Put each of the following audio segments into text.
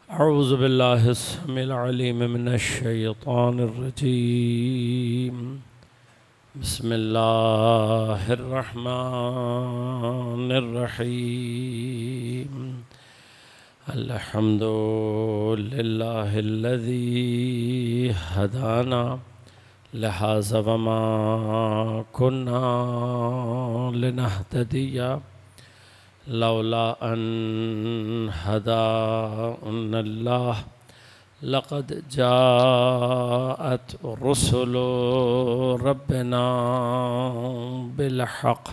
أعوذ بالله السميع العليم من الشيطان الرجيم. بسم الله الرحمن الرحيم. الحمد لله الذي هدانا لهذا وما كنا لنهتدي لولا أن هدانا الله لقد جاءت رسل ربنا بالحق.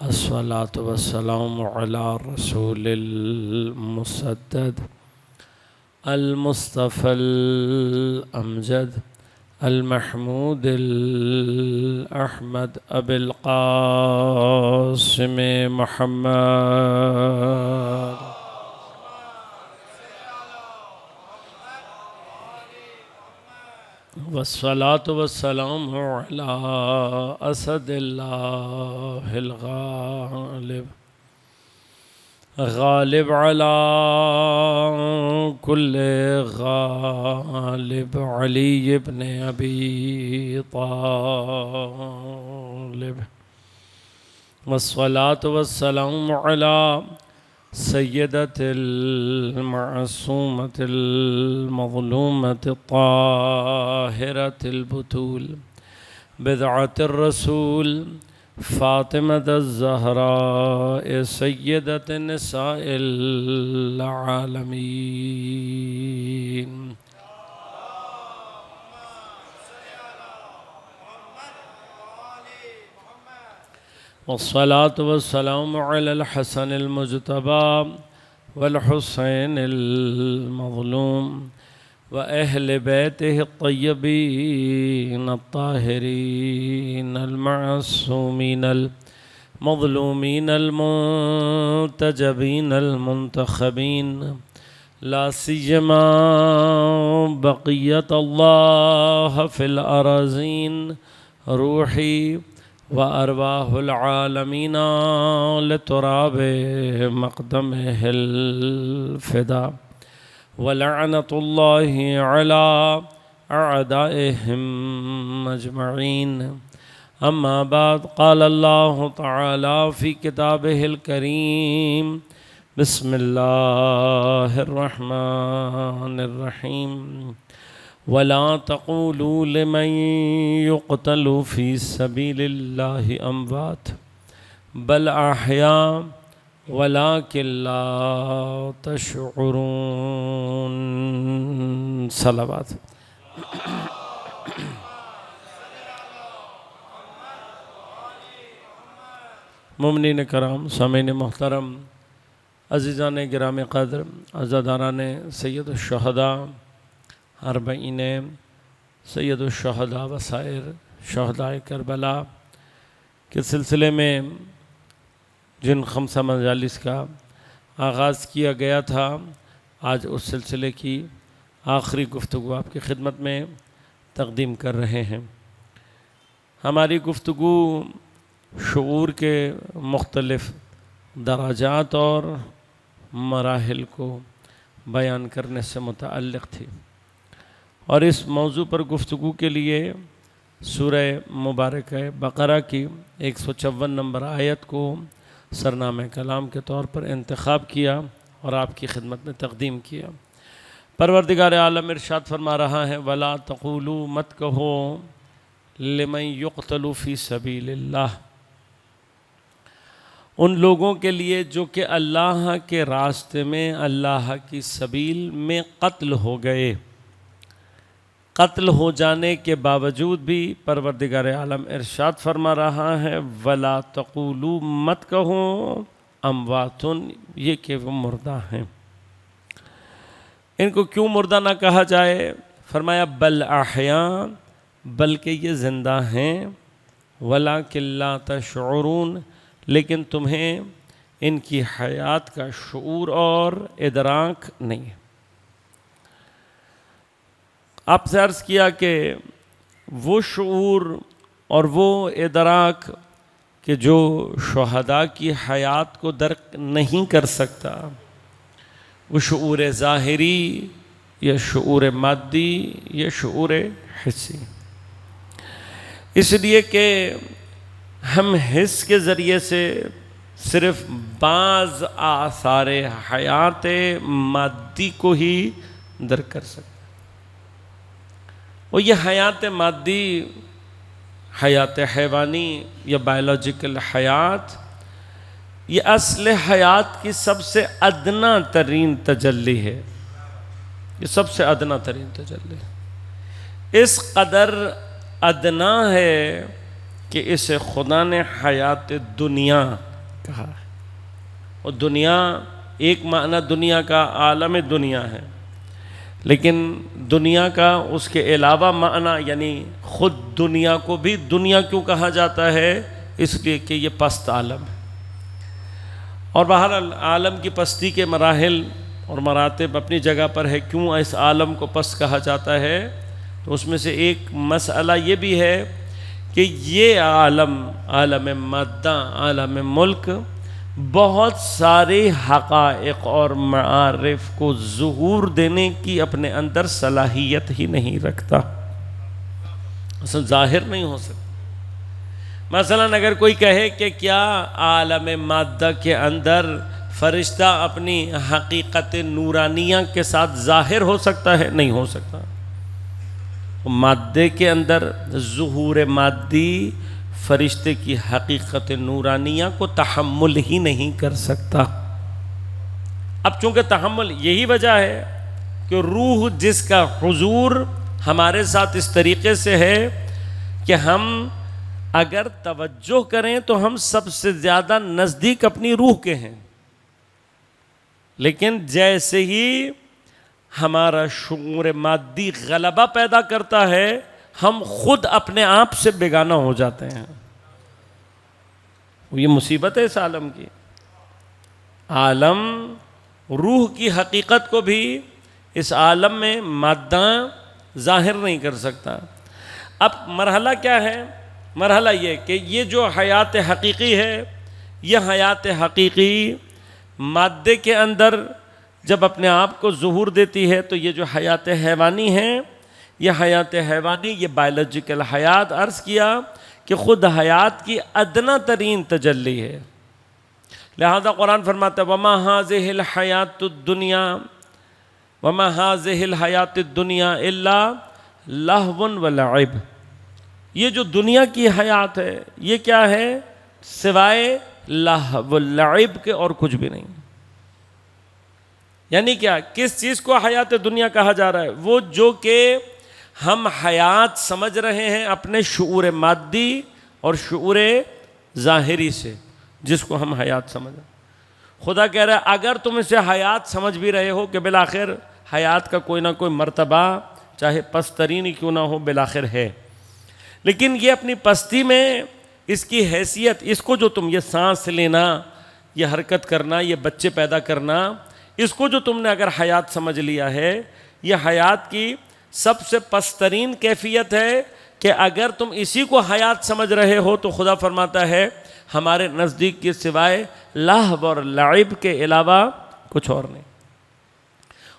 الصلاة والسلام على الرسول المسدد المصطفى الأمجد المحمود الأحمد أبي القاسم محمد والصلاة والسلام على أسد الله الغالب غالب على كل غالب علي بن أبي طالب. والصلاة والسلام على سيدة المعصومة المظلومة الطاهرة البتول بضعة الرسول فاطمة الزهراء سيدة نساء العالمين. والصلاة والسلام على الحسن المجتبى والحسين المظلوم وأهل بيته الطيبين الطاهرين المعصومين المظلومين المنتجبين المنتخبين، لا سيما بقية الله في الأراضين روحي وأرواح العالمين لتراب مقدمه الفدا، ولعنة الله على أعدائهم أجمعين. أما بعد، قال الله تعالى في كتابه الكريم: بسم الله الرحمن الرحيم. ولا تقولوا لمن يقتل في سبيل الله أموات بل أحياء ولكن لا تشعرون. صلوات. مومنین کرام، سامعین محترم، عزیزان گرامی قدر، عزاداران سید الشہداء اربعین سید الشہداء وسائر شہداء کربلا کے سلسلے میں جن خمسہ مجالس کا آغاز کیا گیا تھا، آج اس سلسلے کی آخری گفتگو آپ کی خدمت میں تقدیم کر رہے ہیں۔ ہماری گفتگو شعور کے مختلف درجات اور مراحل کو بیان کرنے سے متعلق تھی، اور اس موضوع پر گفتگو کے لیے سورہ مبارکہ بقرہ کی 154 نمبر آیت کو سرنامہ کلام کے طور پر انتخاب کیا اور آپ کی خدمت میں تقدیم کیا۔ پروردگار عالم ارشاد فرما رہا ہے: وَلَا تَقُولُوا، مت کہو، لِمَن يُقْتَلُ فِي سَبِيلِ اللَّهِ، ان لوگوں کے لیے جو کہ اللہ کے راستے میں، اللہ کی سبیل میں قتل ہو گئے۔ قتل ہو جانے کے باوجود بھی پروردگار عالم ارشاد فرما رہا ہے: وَلَا تَقُولُوا، مت کہو، امواتن، یہ کہ وہ مردہ ہیں۔ ان کو کیوں مردہ نہ کہا جائے؟ فرمایا بل احیاء، بلکہ یہ زندہ ہیں، وَلَكِن لَا تَشْعُرُونَ، لیکن تمہیں ان کی حیات کا شعور اور ادراک نہیں ہے۔ آپ سے عرض کیا کہ وہ شعور اور وہ ادراک کہ جو شہداء کی حیات کو درک نہیں کر سکتا، وہ شعور ظاہری یا شعور مادی یا شعور حسی. اس لیے کہ ہم حس کے ذریعے سے صرف بعض آثار حیات مادی کو ہی درک کر سکتے ہیں. اور یہ حیات مادی، حیات حیوانی یا بائیولوجیکل حیات، یہ اصل حیات کی سب سے ادنا ترین تجلی ہے. یہ سب سے ادنا ترین تجلی ہے. اس قدر ادنا ہے کہ اسے خدا نے حیات دنیا کہا ہے. اور دنیا، ایک معنی دنیا کا عالم دنیا ہے، لیکن دنیا کا اس کے علاوہ معنی یعنی خود دنیا کو بھی دنیا کیوں کہا جاتا ہے؟ اس لیے کہ یہ پست عالم ہے. اور بہرحال عالم کی پستی کے مراحل اور مراتب اپنی جگہ پر ہے. کیوں اس عالم کو پست کہا جاتا ہے؟ تو اس میں سے ایک مسئلہ یہ بھی ہے کہ یہ عالم مادہ، عالم ملک بہت سارے حقائق اور معارف کو ظہور دینے کی اپنے اندر صلاحیت ہی نہیں رکھتا. اصل ظاہر نہیں ہو سکتا. مثلا اگر کوئی کہے کہ کیا عالم مادہ کے اندر فرشتہ اپنی حقیقت نورانیہ کے ساتھ ظاہر ہو سکتا ہے؟ نہیں ہو سکتا. مادے کے اندر ظہور مادی فرشتے کی حقیقت نورانیہ کو تحمل ہی نہیں کر سکتا. اب چونکہ تحمل، یہی وجہ ہے کہ روح جس کا حضور ہمارے ساتھ اس طریقے سے ہے کہ ہم اگر توجہ کریں تو ہم سب سے زیادہ نزدیک اپنی روح کے ہیں، لیکن جیسے ہی ہمارا شعور مادی غلبہ پیدا کرتا ہے ہم خود اپنے آپ سے بیگانہ ہو جاتے ہیں. یہ مصیبت ہے اس عالم کی. عالم روح کی حقیقت کو بھی اس عالم میں مادہ ظاہر نہیں کر سکتا. اب مرحلہ کیا ہے؟ مرحلہ یہ کہ یہ جو حیات حقیقی ہے، یہ حیات حقیقی مادے کے اندر جب اپنے آپ کو ظہور دیتی ہے تو یہ جو حیات حیوانی ہے، یہ حیات حیوانی، یہ بائیولوجیکل حیات، عرض کیا کہ خود حیات کی ادنا ترین تجلی ہے. لہذا قرآن فرماتا ہے وَمَا هَذِهِ الْحَيَاةُ الدُّنْيَا وَمَا هَذِهِ الْحَيَاةُ الدُّنْيَا إِلَّا لَهْوٌ وَلَعِبٌ. یہ جو دنیا کی حیات ہے یہ کیا ہے؟ سوائے لہو واللعب کے اور کچھ بھی نہیں. یعنی کیا؟ کس چیز کو حیات دنیا کہا جا رہا ہے؟ وہ جو کہ ہم حیات سمجھ رہے ہیں اپنے شعور مادی اور شعور ظاہری سے، جس کو ہم حیات سمجھ رہے ہیں. خدا کہہ رہا ہے اگر تم اسے حیات سمجھ بھی رہے ہو کہ بالآخر حیات کا کوئی نہ کوئی مرتبہ چاہے پسترین ہی کیوں نہ ہو بالآخر ہے، لیکن یہ اپنی پستی میں اس کی حیثیت، اس کو جو تم یہ سانس لینا، یہ حرکت کرنا، یہ بچے پیدا کرنا، اس کو جو تم نے اگر حیات سمجھ لیا ہے، یہ حیات کی سب سے پسترین کیفیت ہے کہ اگر تم اسی کو حیات سمجھ رہے ہو تو خدا فرماتا ہے ہمارے نزدیک کے سوائے لہو اور لعب کے علاوہ کچھ اور نہیں.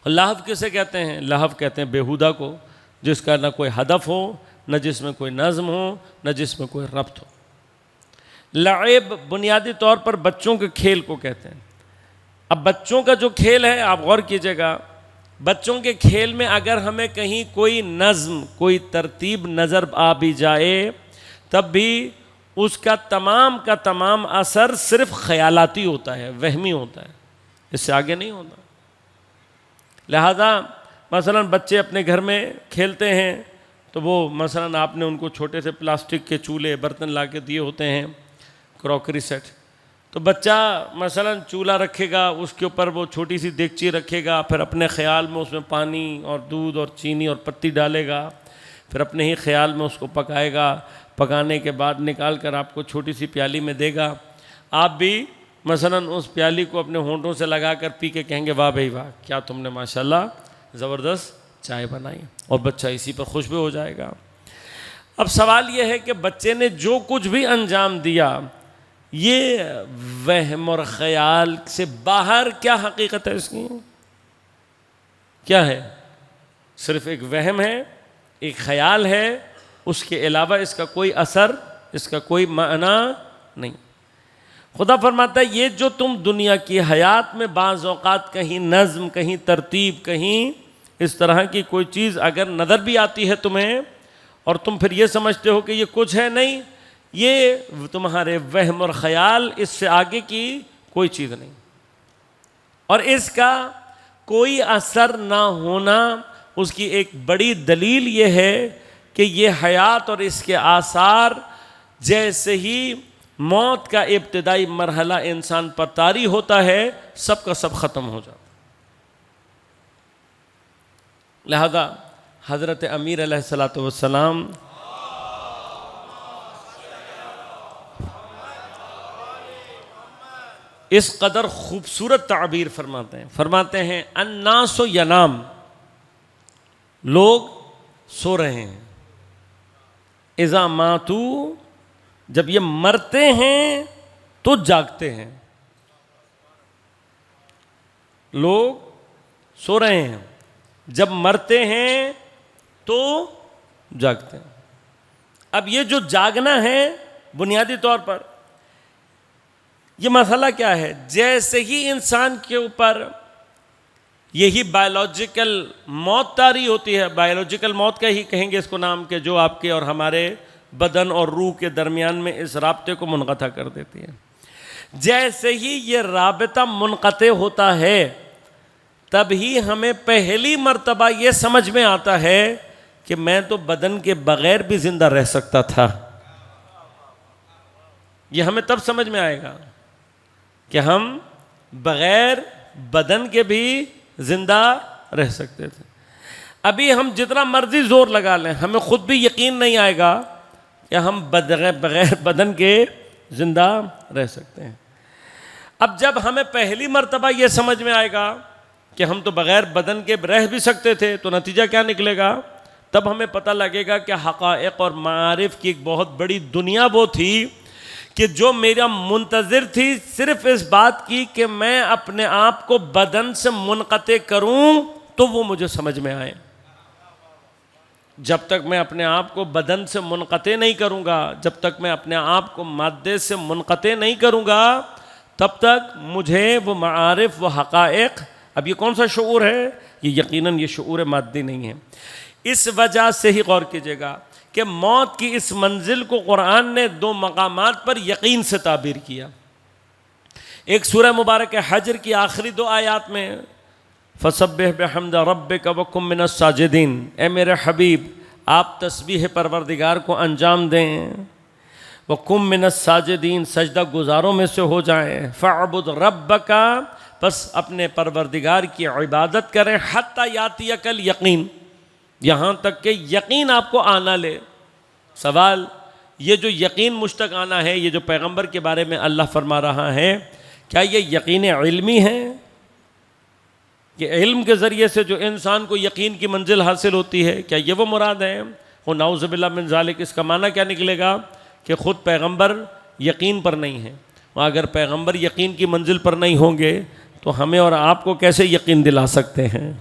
اور لہو کسے کہتے ہیں؟ لہو کہتے ہیں بیہودہ کو، جس کا نہ کوئی ہدف ہو، نہ جس میں کوئی نظم ہو، نہ جس میں کوئی ربط ہو. لعب بنیادی طور پر بچوں کے کھیل کو کہتے ہیں. اب بچوں کا جو کھیل ہے، آپ غور کیجئے گا، بچوں کے کھیل میں اگر ہمیں کہیں کوئی نظم، کوئی ترتیب نظر آ بھی جائے تب بھی اس کا تمام اثر صرف خیالاتی ہوتا ہے، وہمی ہوتا ہے، اس سے آگے نہیں ہوتا. لہذا مثلا بچے اپنے گھر میں کھیلتے ہیں تو وہ مثلا آپ نے ان کو چھوٹے سے پلاسٹک کے چولہے برتن لا کے دیے ہوتے ہیں، کراکری سیٹ، تو بچہ مثلا چولہا رکھے گا، اس کے اوپر وہ چھوٹی سی دیگچی رکھے گا، پھر اپنے خیال میں اس میں پانی اور دودھ اور چینی اور پتی ڈالے گا، پھر اپنے ہی خیال میں اس کو پکائے گا. پکانے کے بعد نکال کر آپ کو چھوٹی سی پیالی میں دے گا. آپ بھی مثلا اس پیالی کو اپنے ہونٹوں سے لگا کر پی کے کہیں گے واہ بھائی واہ، کیا تم نے ماشاءاللہ زبردست چائے بنائی، اور بچہ اسی پر خوش بھی ہو جائے گا. اب سوال یہ ہے کہ بچے نے جو کچھ بھی انجام دیا، یہ وہم اور خیال سے باہر کیا حقیقت ہے اس کی؟ کیا ہے؟ صرف ایک وہم ہے، ایک خیال ہے، اس کے علاوہ اس کا کوئی اثر، اس کا کوئی معنی نہیں۔ خدا فرماتا ہے یہ جو تم دنیا کی حیات میں بعض اوقات کہیں نظم، کہیں ترتیب، کہیں اس طرح کی کوئی چیز اگر نظر بھی آتی ہے تمہیں اور تم پھر یہ سمجھتے ہو کہ یہ کچھ ہے، نہیں، یہ تمہارے وہم اور خیال، اس سے آگے کی کوئی چیز نہیں۔ اور اس کا کوئی اثر نہ ہونا، اس کی ایک بڑی دلیل یہ ہے کہ یہ حیات اور اس کے آثار جیسے ہی موت کا ابتدائی مرحلہ انسان پر طاری ہوتا ہے، سب کا سب ختم ہو جاتا ہے۔ لہذا حضرت امیر علیہ السلام اس قدر خوبصورت تعبیر فرماتے ہیں الناس ینام، لوگ سو رہے ہیں، اذا ماتوا، جب یہ مرتے ہیں تو جاگتے ہیں۔ لوگ سو رہے ہیں، جب مرتے ہیں تو جاگتے ہیں۔ اب یہ جو جاگنا ہے بنیادی طور پر یہ مسئلہ کیا ہے؟ جیسے ہی انسان کے اوپر یہی بایولوجیکل موت طاری ہوتی ہے، بایولوجیکل موت کا ہی کہیں گے اس کو نام، کہ جو آپ کے اور ہمارے بدن اور روح کے درمیان میں اس رابطے کو منقطع کر دیتی ہے، جیسے ہی یہ رابطہ منقطع ہوتا ہے تب ہی ہمیں پہلی مرتبہ یہ سمجھ میں آتا ہے کہ میں تو بدن کے بغیر بھی زندہ رہ سکتا تھا۔ یہ ہمیں تب سمجھ میں آئے گا کہ ہم بغیر بدن کے بھی زندہ رہ سکتے تھے۔ ابھی ہم جتنا مرضی زور لگا لیں، ہمیں خود بھی یقین نہیں آئے گا کہ ہم بغیر بدن کے زندہ رہ سکتے ہیں۔ اب جب ہمیں پہلی مرتبہ یہ سمجھ میں آئے گا کہ ہم تو بغیر بدن کے رہ بھی سکتے تھے، تو نتیجہ کیا نکلے گا؟ تب ہمیں پتہ لگے گا کہ حقائق اور معارف کی ایک بہت بڑی دنیا وہ تھی کہ جو میرا منتظر تھی صرف اس بات کی کہ میں اپنے آپ کو بدن سے منقطع کروں تو وہ مجھے سمجھ میں آئے۔ جب تک میں اپنے آپ کو بدن سے منقطع نہیں کروں گا، جب تک میں اپنے آپ کو مادے سے منقطع نہیں کروں گا، تب تک مجھے وہ معارف، وہ حقائق، اب یہ کون سا شعور ہے؟ یہ یقیناً یہ شعور مادی نہیں ہے۔ اس وجہ سے ہی غور کیجئے گا کہ موت کی اس منزل کو قرآن نے دو مقامات پر یقین سے تعبیر کیا۔ ایک سورہ مبارک حجر کی آخری دو آیات میں فَسَبِّحْ بِحَمْدِ رَبِّكَ وَكُن مِّنَ السَّاجِدِينَ، اے میرے حبیب آپ تسبیح پروردگار کو انجام دیں، وَكُن مِّنَ السَّاجِدِينَ سجدہ گزاروں میں سے ہو جائیں، فَاعْبُدْ رَبَّكَ بس اپنے پروردگار کی عبادت کریں، حَتَّى يَأْتِيَكَ الْيَقِينَ یہاں تک کہ یقین آپ کو آنا لے۔ سوال، یہ جو یقین مشتق آنا ہے، یہ جو پیغمبر کے بارے میں اللہ فرما رہا ہے، کیا یہ یقین علمی ہے کہ علم کے ذریعے سے جو انسان کو یقین کی منزل حاصل ہوتی ہے، کیا یہ وہ مراد ہے؟ وہ نعوذ باللہ من ذالک، اس کا معنی کیا نکلے گا کہ خود پیغمبر یقین پر نہیں ہے؟ اور اگر پیغمبر یقین کی منزل پر نہیں ہوں گے تو ہمیں اور آپ کو کیسے یقین دلا سکتے ہیں؟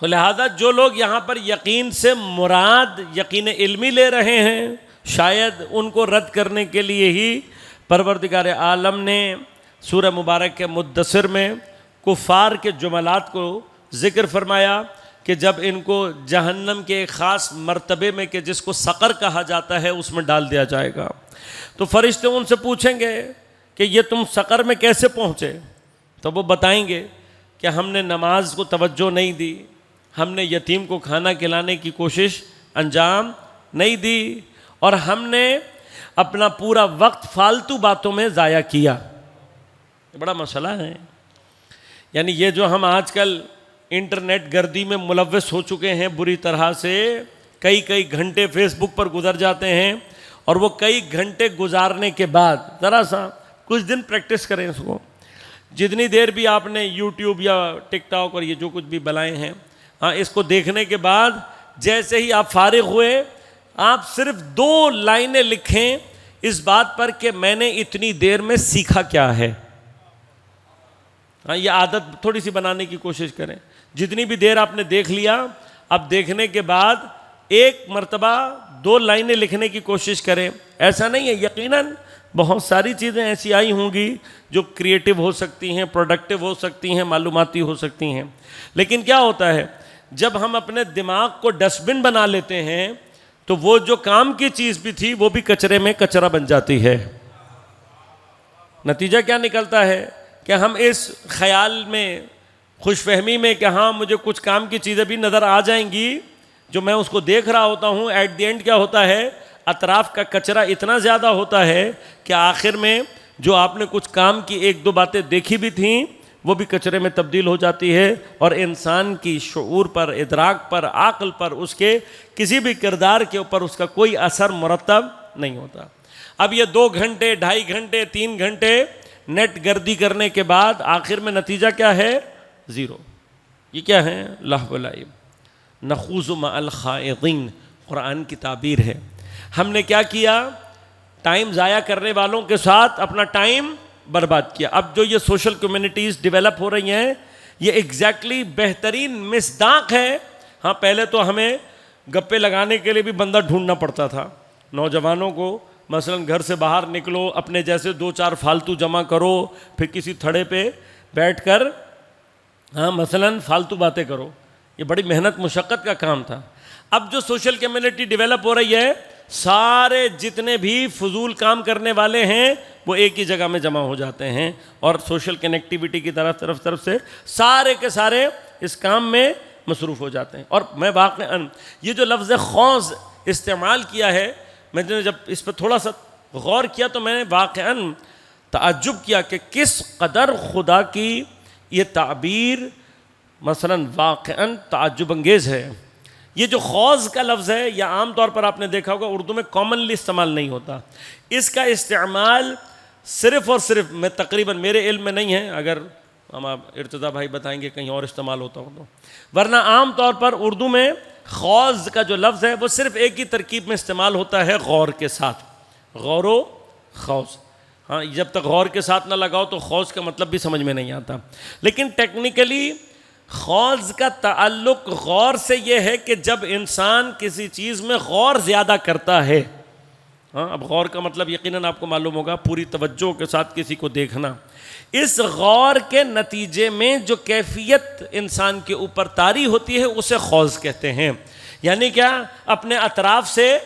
تو لہذا جو لوگ یہاں پر یقین سے مراد یقین علمی لے رہے ہیں، شاید ان کو رد کرنے کے لیے ہی پروردگار عالم نے سورہ مبارک کے مدثر میں کفار کے جملات کو ذکر فرمایا کہ جب ان کو جہنم کے ایک خاص مرتبے میں، کہ جس کو سقر کہا جاتا ہے، اس میں ڈال دیا جائے گا، تو فرشتے ان سے پوچھیں گے کہ یہ تم سقر میں کیسے پہنچے؟ تو وہ بتائیں گے کہ ہم نے نماز کو توجہ نہیں دی، ہم نے یتیم کو کھانا کھلانے کی کوشش انجام نہیں دی، اور ہم نے اپنا پورا وقت فالتو باتوں میں ضائع کیا۔ یہ بڑا مسئلہ ہے۔ یعنی یہ جو ہم آج کل انٹرنیٹ گردی میں ملوث ہو چکے ہیں بری طرح سے، کئی گھنٹے فیس بک پر گزر جاتے ہیں، اور وہ کئی گھنٹے گزارنے کے بعد ذرا سا کچھ دن پریکٹس کریں اس کو، جتنی دیر بھی آپ نے یوٹیوب یا ٹک ٹاک اور یہ جو کچھ بھی بلائے ہیں، اس کو دیکھنے کے بعد جیسے ہی آپ فارغ ہوئے، آپ صرف 2 لائنیں لکھیں اس بات پر کہ میں نے اتنی دیر میں سیکھا کیا ہے. ہاں یہ عادت تھوڑی سی بنانے کی کوشش کریں. جتنی بھی دیر آپ نے دیکھ لیا, اب دیکھنے کے بعد ایک مرتبہ 2 لائنیں لکھنے کی کوشش کریں. ایسا نہیں ہے, یقیناً بہت ساری چیزیں ایسی آئی ہوں گی جو کریٹو ہو سکتی ہیں, پروڈکٹیو ہو سکتی ہیں, معلوماتی ہو سکتی ہیں, لیکن کیا ہوتا ہے جب ہم اپنے دماغ کو ڈسٹ بن بنا لیتے ہیں تو وہ جو کام کی چیز بھی تھی وہ بھی کچرے میں کچرا بن جاتی ہے. نتیجہ کیا نکلتا ہے کہ ہم اس خیال میں, خوش فہمی میں کہ ہاں مجھے کچھ کام کی چیزیں بھی نظر آ جائیں گی جو میں اس کو دیکھ رہا ہوتا ہوں, ایٹ دی اینڈ کیا ہوتا ہے اطراف کا کچرا اتنا زیادہ ہوتا ہے کہ آخر میں جو آپ نے کچھ کام کی 1-2 باتیں دیکھی بھی تھیں وہ بھی کچرے میں تبدیل ہو جاتی ہے, اور انسان کی شعور پر, ادراک پر, عقل پر, اس کے کسی بھی کردار کے اوپر اس کا کوئی اثر مرتب نہیں ہوتا. اب یہ 2 گھنٹے, 2.5 گھنٹے, 3 گھنٹے نیٹ گردی کرنے کے بعد آخر میں نتیجہ کیا ہے؟ 0. یہ کیا ہے؟ لہو و لعب. نخوض مع الخائضین قرآن کی تعبیر ہے. ہم نے کیا کیا؟ ٹائم ضائع کرنے والوں کے ساتھ اپنا ٹائم برباد کیا. اب جو یہ سوشل کمیونٹیز ڈیولپ ہو رہی ہیں یہ ایگزیکٹلی بہترین مصداق ہے. ہاں پہلے تو ہمیں گپے لگانے کے لیے بھی بندہ ڈھونڈنا پڑتا تھا. نوجوانوں کو مثلا گھر سے باہر نکلو, اپنے جیسے 2-4 فالتو جمع کرو, پھر کسی تھڑے پہ بیٹھ کر ہاں مثلا فالتو باتیں کرو. یہ بڑی محنت مشقت کا کام تھا. اب جو سوشل کمیونٹی ڈیولپ ہو رہی ہے, سارے جتنے بھی فضول کام کرنے والے ہیں وہ ایک ہی جگہ میں جمع ہو جاتے ہیں, اور سوشل کنیکٹیوٹی کی طرف سے سارے کے سارے اس کام میں مصروف ہو جاتے ہیں. اور میں واقعاً یہ جو لفظ خوض استعمال کیا ہے, میں نے جب اس پہ تھوڑا سا غور کیا تو میں نے واقعاً تعجب کیا کہ کس قدر خدا کی یہ تعبیر مثلاً واقعاً تعجب انگیز ہے. یہ جو خوض کا لفظ ہے یہ عام طور پر آپ نے دیکھا ہوگا اردو میں کامنلی استعمال نہیں ہوتا. اس کا استعمال صرف اور صرف, میں تقریباً میرے علم میں نہیں ہے, اگر ہم آپ ارتضیٰ بھائی بتائیں گے کہیں اور استعمال ہوتا ہو تو, ورنہ عام طور پر اردو میں خوض کا جو لفظ ہے وہ صرف ایک ہی ترکیب میں استعمال ہوتا ہے, غور کے ساتھ. غور و خوض. ہاں جب تک غور کے ساتھ نہ لگاؤ تو خوض کا مطلب بھی سمجھ میں نہیں آتا. لیکن ٹیکنیکلی خوض کا تعلق غور سے یہ ہے کہ جب انسان کسی چیز میں غور زیادہ کرتا ہے. ہاں اب غور کا مطلب یقیناً آپ کو معلوم ہوگا پوری توجہ کے ساتھ کسی کو دیکھنا. اس غور کے نتیجے میں جو کیفیت انسان کے اوپر طاری ہوتی ہے اسے خوض کہتے ہیں. یعنی کیا؟ اپنے اطراف سے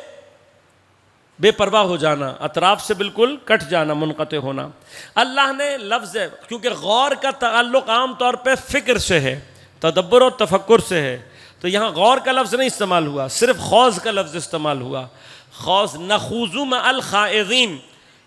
بے پرواہ ہو جانا, اطراف سے بالکل کٹ جانا, منقطع ہونا. اللہ نے لفظ ہے کیونکہ غور کا تعلق عام طور پہ فکر سے ہے, تدبر اور تفکر سے ہے, تو یہاں غور کا لفظ نہیں استعمال ہوا, صرف خوض کا لفظ استعمال ہوا. خوض نخوض مع الخائضین,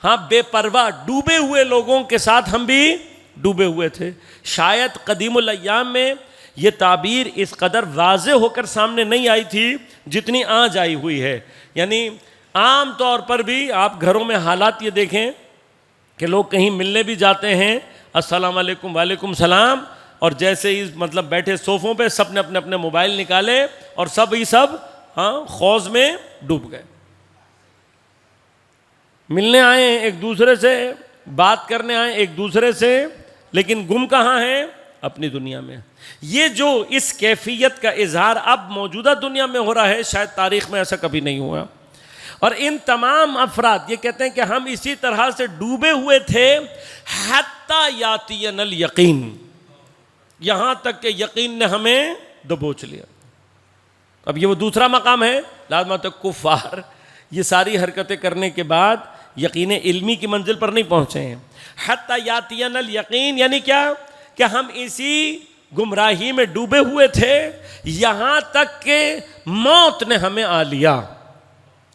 ہاں بے پرواہ ڈوبے ہوئے لوگوں کے ساتھ ہم بھی ڈوبے ہوئے تھے. شاید قدیم الایام میں یہ تعبیر اس قدر واضح ہو کر سامنے نہیں آئی تھی جتنی آج آئی ہوئی ہے. یعنی عام طور پر بھی آپ گھروں میں حالات یہ دیکھیں کہ لوگ کہیں ملنے بھی جاتے ہیں, السلام علیکم, وعلیکم السلام, اور جیسے ہی مطلب بیٹھے صوفوں پہ سب نے اپنے اپنے موبائل نکالے اور سب ہاں خوض میں ڈوب گئے. ملنے آئے ہیں ایک دوسرے سے, بات کرنے آئے ایک دوسرے سے, لیکن گم کہاں ہیں؟ اپنی دنیا میں. یہ جو اس کیفیت کا اظہار اب موجودہ دنیا میں ہو رہا ہے شاید تاریخ میں ایسا کبھی نہیں ہوا. اور ان تمام افراد یہ کہتے ہیں کہ ہم اسی طرح سے ڈوبے ہوئے تھے حتی یاتین الیقین, یہاں تک کہ یقین نے ہمیں دبوچ لیا. اب یہ وہ دوسرا مقام ہے, لازمات کفار یہ ساری حرکتیں کرنے کے بعد یقین علمی کی منزل پر نہیں پہنچے ہیں. حتی یاتین الیقین یعنی کیا کہ ہم اسی گمراہی میں ڈوبے ہوئے تھے یہاں تک کہ موت نے ہمیں آ لیا.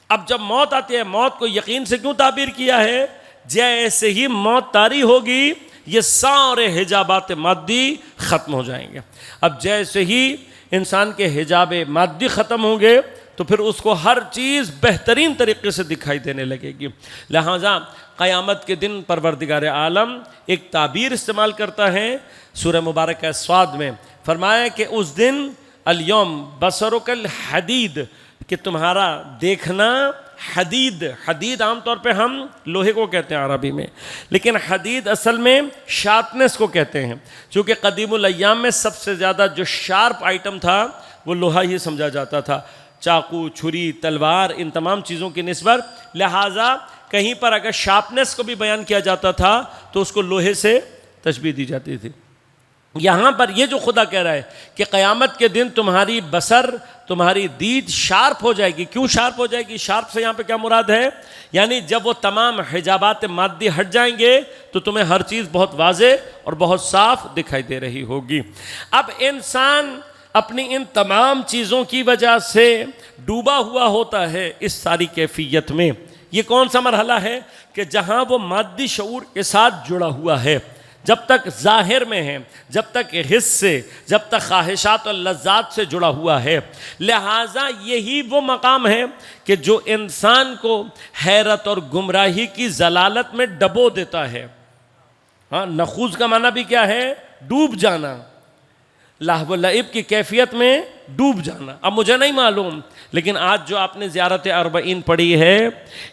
اب جب موت آتی ہے, موت کو یقین سے کیوں تعبیر کیا ہے؟ جیسے ہی موت طاری ہوگی یہ سارے حجابات مادی ختم ہو جائیں گے. اب جیسے ہی انسان کے حجاب مادی ختم ہوں گے تو پھر اس کو ہر چیز بہترین طریقے سے دکھائی دینے لگے گی. لہٰذا قیامت کے دن پروردگار عالم ایک تعبیر استعمال کرتا ہے سورہ مبارکہ صاد میں. فرمایا کہ اس دن الیوم بصرک الحدید, کہ تمہارا دیکھنا حدید، حدید عام طور پہ ہم لوہے کو کہتے ہیں عربی میں، لیکن حدید اصل میں شارپنس کو کہتے ہیں، چونکہ قدیم الایام میں سب سے زیادہ جو شارپ آئٹم تھا وہ لوہا ہی سمجھا جاتا تھا، چاقو، چھری، تلوار، ان تمام چیزوں کی نسبت، لہٰذا کہیں پر اگر شارپنس کو بھی بیان کیا جاتا تھا تو اس کو لوہے سے تشبیہ دی جاتی تھی۔ یہاں پر یہ جو خدا کہہ رہا ہے کہ قیامت کے دن تمہاری بصر، تمہاری دید شارپ ہو جائے گی۔ کیوں شارپ ہو جائے گی؟ شارپ سے یہاں پہ کیا مراد ہے؟ یعنی جب وہ تمام حجابات مادی ہٹ جائیں گے تو تمہیں ہر چیز بہت واضح اور بہت صاف دکھائی دے رہی ہوگی۔ اب انسان اپنی ان تمام چیزوں کی وجہ سے ڈوبا ہوا ہوتا ہے اس ساری کیفیت میں۔ یہ کون سا مرحلہ ہے کہ جہاں وہ مادی شعور کے ساتھ جڑا ہوا ہے، جب تک ظاہر میں ہے، جب تک حس سے، جب تک خواہشات اور لذات سے جڑا ہوا ہے۔ لہٰذا یہی وہ مقام ہے کہ جو انسان کو حیرت اور گمراہی کی ضلالت میں ڈبو دیتا ہے۔ ہاں، نخوض کا معنی بھی کیا ہے؟ ڈوب جانا، لہو و لعب کی کیفیت میں ڈوب جانا۔ اب مجھے نہیں معلوم، لیکن آج جو آپ نے زیارت اربعین پڑھی ہے،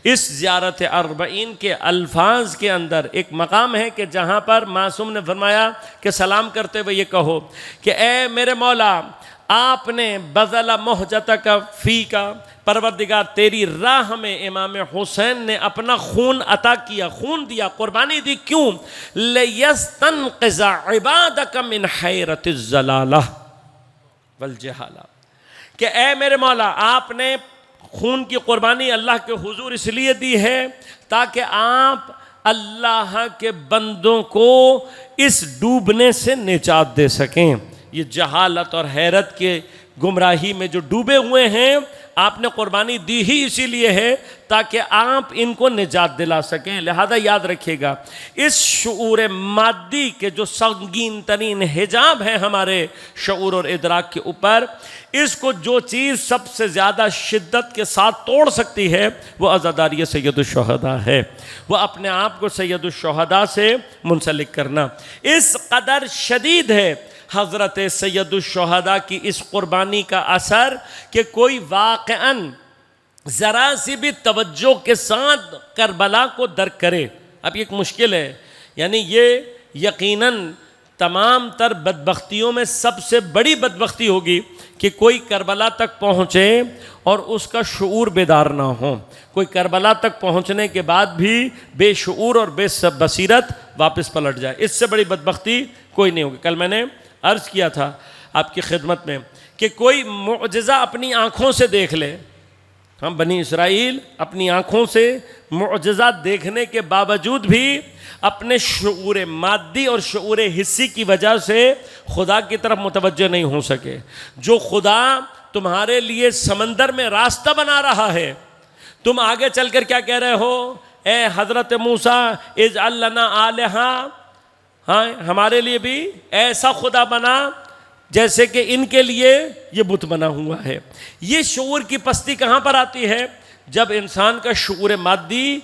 اس زیارت اربعین کے الفاظ کے اندر ایک مقام ہے کہ جہاں پر معصوم نے فرمایا کہ سلام کرتے ہوئے یہ کہو کہ اے میرے مولا، آپ نے بذل مہجتک فی کا، پروردگار تیری راہ میں امام حسین نے اپنا خون عطا کیا، خون دیا، قربانی دی۔ کیوں؟ لیستنقذ عبادک من حیرت الضلالہ والجہالہ، کہ اے میرے مولا، آپ نے خون کی قربانی اللہ کے حضور اس لیے دی ہے تاکہ آپ اللہ کے بندوں کو اس ڈوبنے سے نجات دے سکیں۔ یہ جہالت اور حیرت کے گمراہی میں جو ڈوبے ہوئے ہیں، آپ نے قربانی دی ہی اسی لیے ہے تاکہ آپ ان کو نجات دلا سکیں۔ لہذا یاد رکھیے گا، اس شعور مادی کے جو سنگین ترین حجاب ہے ہمارے شعور اور ادراک کے اوپر، اس کو جو چیز سب سے زیادہ شدت کے ساتھ توڑ سکتی ہے وہ عزاداری سید الشہداء ہے، وہ اپنے آپ کو سید الشہداء سے منسلک کرنا۔ اس قدر شدید ہے حضرت سید الشہداء کی اس قربانی کا اثر کہ کوئی واقعاً ذرا سی بھی توجہ کے ساتھ کربلا کو درک کرے۔ اب ایک مشکل ہے، یعنی یہ یقیناً تمام تر بدبختیوں میں سب سے بڑی بدبختی ہوگی کہ کوئی کربلا تک پہنچے اور اس کا شعور بیدار نہ ہو، کوئی کربلا تک پہنچنے کے بعد بھی بے شعور اور بے بصیرت واپس پلٹ جائے۔ اس سے بڑی بدبختی کوئی نہیں ہوگی۔ کل میں نے عرض کیا تھا آپ کی خدمت میں کہ کوئی معجزہ اپنی آنکھوں سے دیکھ لے، ہم بنی اسرائیل اپنی آنکھوں سے معجزہ دیکھنے کے باوجود بھی اپنے شعور مادی اور شعور حسی کی وجہ سے خدا کی طرف متوجہ نہیں ہو سکے۔ جو خدا تمہارے لیے سمندر میں راستہ بنا رہا ہے، تم آگے چل کر کیا کہہ رہے ہو؟ اے حضرت موسیٰ اجعل لنا آلہہ، ہاں ہمارے لیے بھی ایسا خدا بنا جیسے کہ ان کے لیے یہ بت بنا ہوا ہے۔ یہ شعور کی پستی کہاں پر آتی ہے؟ جب انسان کا شعور مادی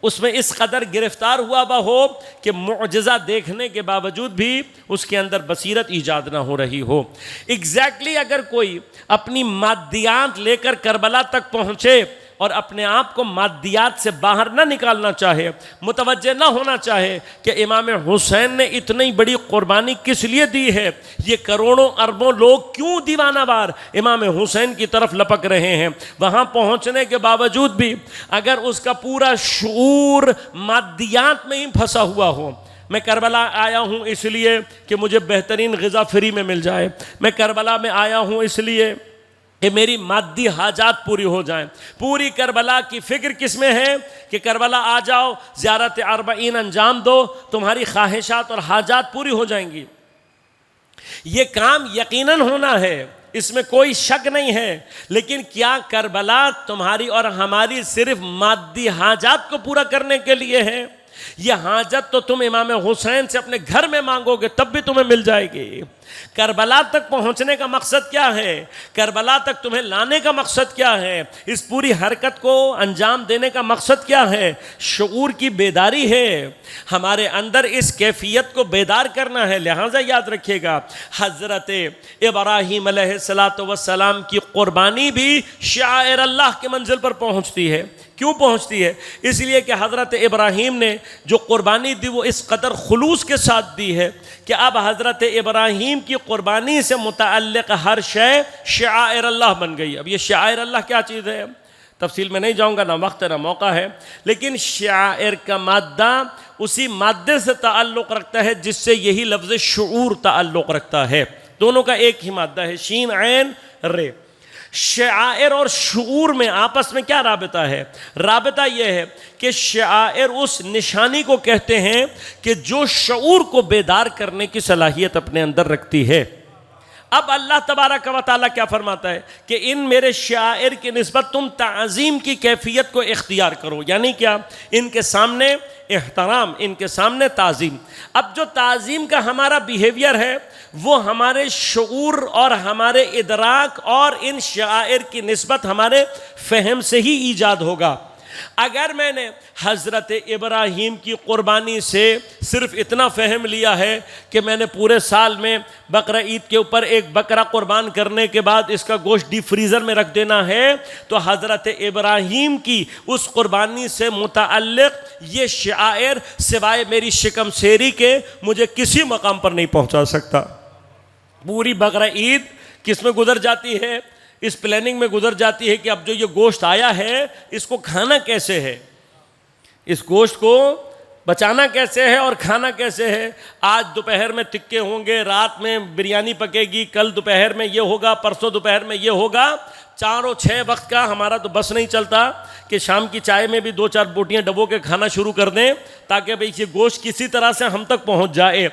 اس میں اس قدر گرفتار ہوا ہو کہ معجزہ دیکھنے کے باوجود بھی اس کے اندر بصیرت ایجاد نہ ہو رہی ہو۔ ایگزیکٹلی اگر کوئی اپنی مادیات لے کر کربلا تک پہنچے اور اپنے آپ کو مادیات سے باہر نہ نکالنا چاہے، متوجہ نہ ہونا چاہے کہ امام حسین نے اتنی بڑی قربانی کس لیے دی ہے، یہ کروڑوں اربوں لوگ کیوں دیوانہ وار امام حسین کی طرف لپک رہے ہیں، وہاں پہنچنے کے باوجود بھی اگر اس کا پورا شعور مادیات میں ہی پھنسا ہوا ہو، میں کربلا آیا ہوں اس لیے کہ مجھے بہترین غذا فری میں مل جائے، میں کربلا میں آیا ہوں اس لیے کہ میری مادی حاجات پوری ہو جائیں، پوری کربلا کی فکر کس میں ہے کہ کربلا آ جاؤ، زیارت اربعین انجام دو، تمہاری خواہشات اور حاجات پوری ہو جائیں گی۔ یہ کام یقیناً ہونا ہے، اس میں کوئی شک نہیں ہے، لیکن کیا کربلا تمہاری اور ہماری صرف مادی حاجات کو پورا کرنے کے لیے ہے؟ یہ حاجت تو تم امام حسین سے اپنے گھر میں مانگو گے تب بھی تمہیں مل جائے گی۔ کربلا تک پہنچنے کا مقصد کیا ہے؟ کربلا تک تمہیں لانے کا مقصد کیا ہے؟ اس پوری حرکت کو انجام دینے کا مقصد کیا ہے؟ شعور کی بیداری ہے، ہمارے اندر اس کیفیت کو بیدار کرنا ہے۔ لہٰذا یاد رکھیے گا، حضرت ابراہیم علیہ السلام کی قربانی بھی شعائر اللہ کے منزل پر پہنچتی ہے۔ کیوں پہنچتی ہے؟ اس لیے کہ حضرت ابراہیم نے جو قربانی دی وہ اس قدر خلوص کے ساتھ دی ہے کہ اب حضرت ابراہیم کی قربانی سے متعلق ہر شے شعائر اللہ بن گئی۔ اب یہ شعائر اللہ کیا چیز ہے؟ تفصیل میں نہیں جاؤں گا، نہ وقت نہ موقع ہے، لیکن شعائر کا مادہ اسی مادے سے تعلق رکھتا ہے جس سے یہی لفظ شعور تعلق رکھتا ہے۔ دونوں کا ایک ہی مادہ ہے، شین عین رے۔ شعائر اور شعور میں آپس میں کیا رابطہ ہے؟ رابطہ یہ ہے کہ شعائر اس نشانی کو کہتے ہیں کہ جو شعور کو بیدار کرنے کی صلاحیت اپنے اندر رکھتی ہے۔ اب اللہ تبارک و تعالیٰ کیا فرماتا ہے کہ ان میرے شعائر کی نسبت تم تعظیم کی کیفیت کو اختیار کرو، یعنی کیا؟ ان کے سامنے احترام، ان کے سامنے تعظیم۔ اب جو تعظیم کا ہمارا بیہیویئر ہے وہ ہمارے شعور اور ہمارے ادراک اور ان شعائر کی نسبت ہمارے فہم سے ہی ایجاد ہوگا۔ اگر میں نے حضرت ابراہیم کی قربانی سے صرف اتنا فہم لیا ہے کہ میں نے پورے سال میں بقرہ عید کے اوپر ایک بکرا قربان کرنے کے بعد اس کا گوشت ڈیپ فریزر میں رکھ دینا ہے، تو حضرت ابراہیم کی اس قربانی سے متعلق یہ شعائر سوائے میری شکم سیری کے مجھے کسی مقام پر نہیں پہنچا سکتا۔ پوری بقرہ عید کس میں گزر جاتی ہے؟ اس پلاننگ میں گزر جاتی ہے کہ اب جو یہ گوشت آیا ہے اس کو کھانا کیسے ہے، اس گوشت کو بچانا کیسے ہے اور کھانا کیسے ہے۔ آج دوپہر میں تکے ہوں گے، رات میں بریانی پکے گی، کل دوپہر میں یہ ہوگا، پرسوں دوپہر میں یہ ہوگا۔ 4 اور 6 وقت کا ہمارا تو بس نہیں چلتا کہ شام کی چائے میں بھی 2-4 بوٹیاں ڈبو کے کھانا شروع کر دیں تاکہ بھئی یہ گوشت کسی طرح سے ہم تک پہنچ جائے۔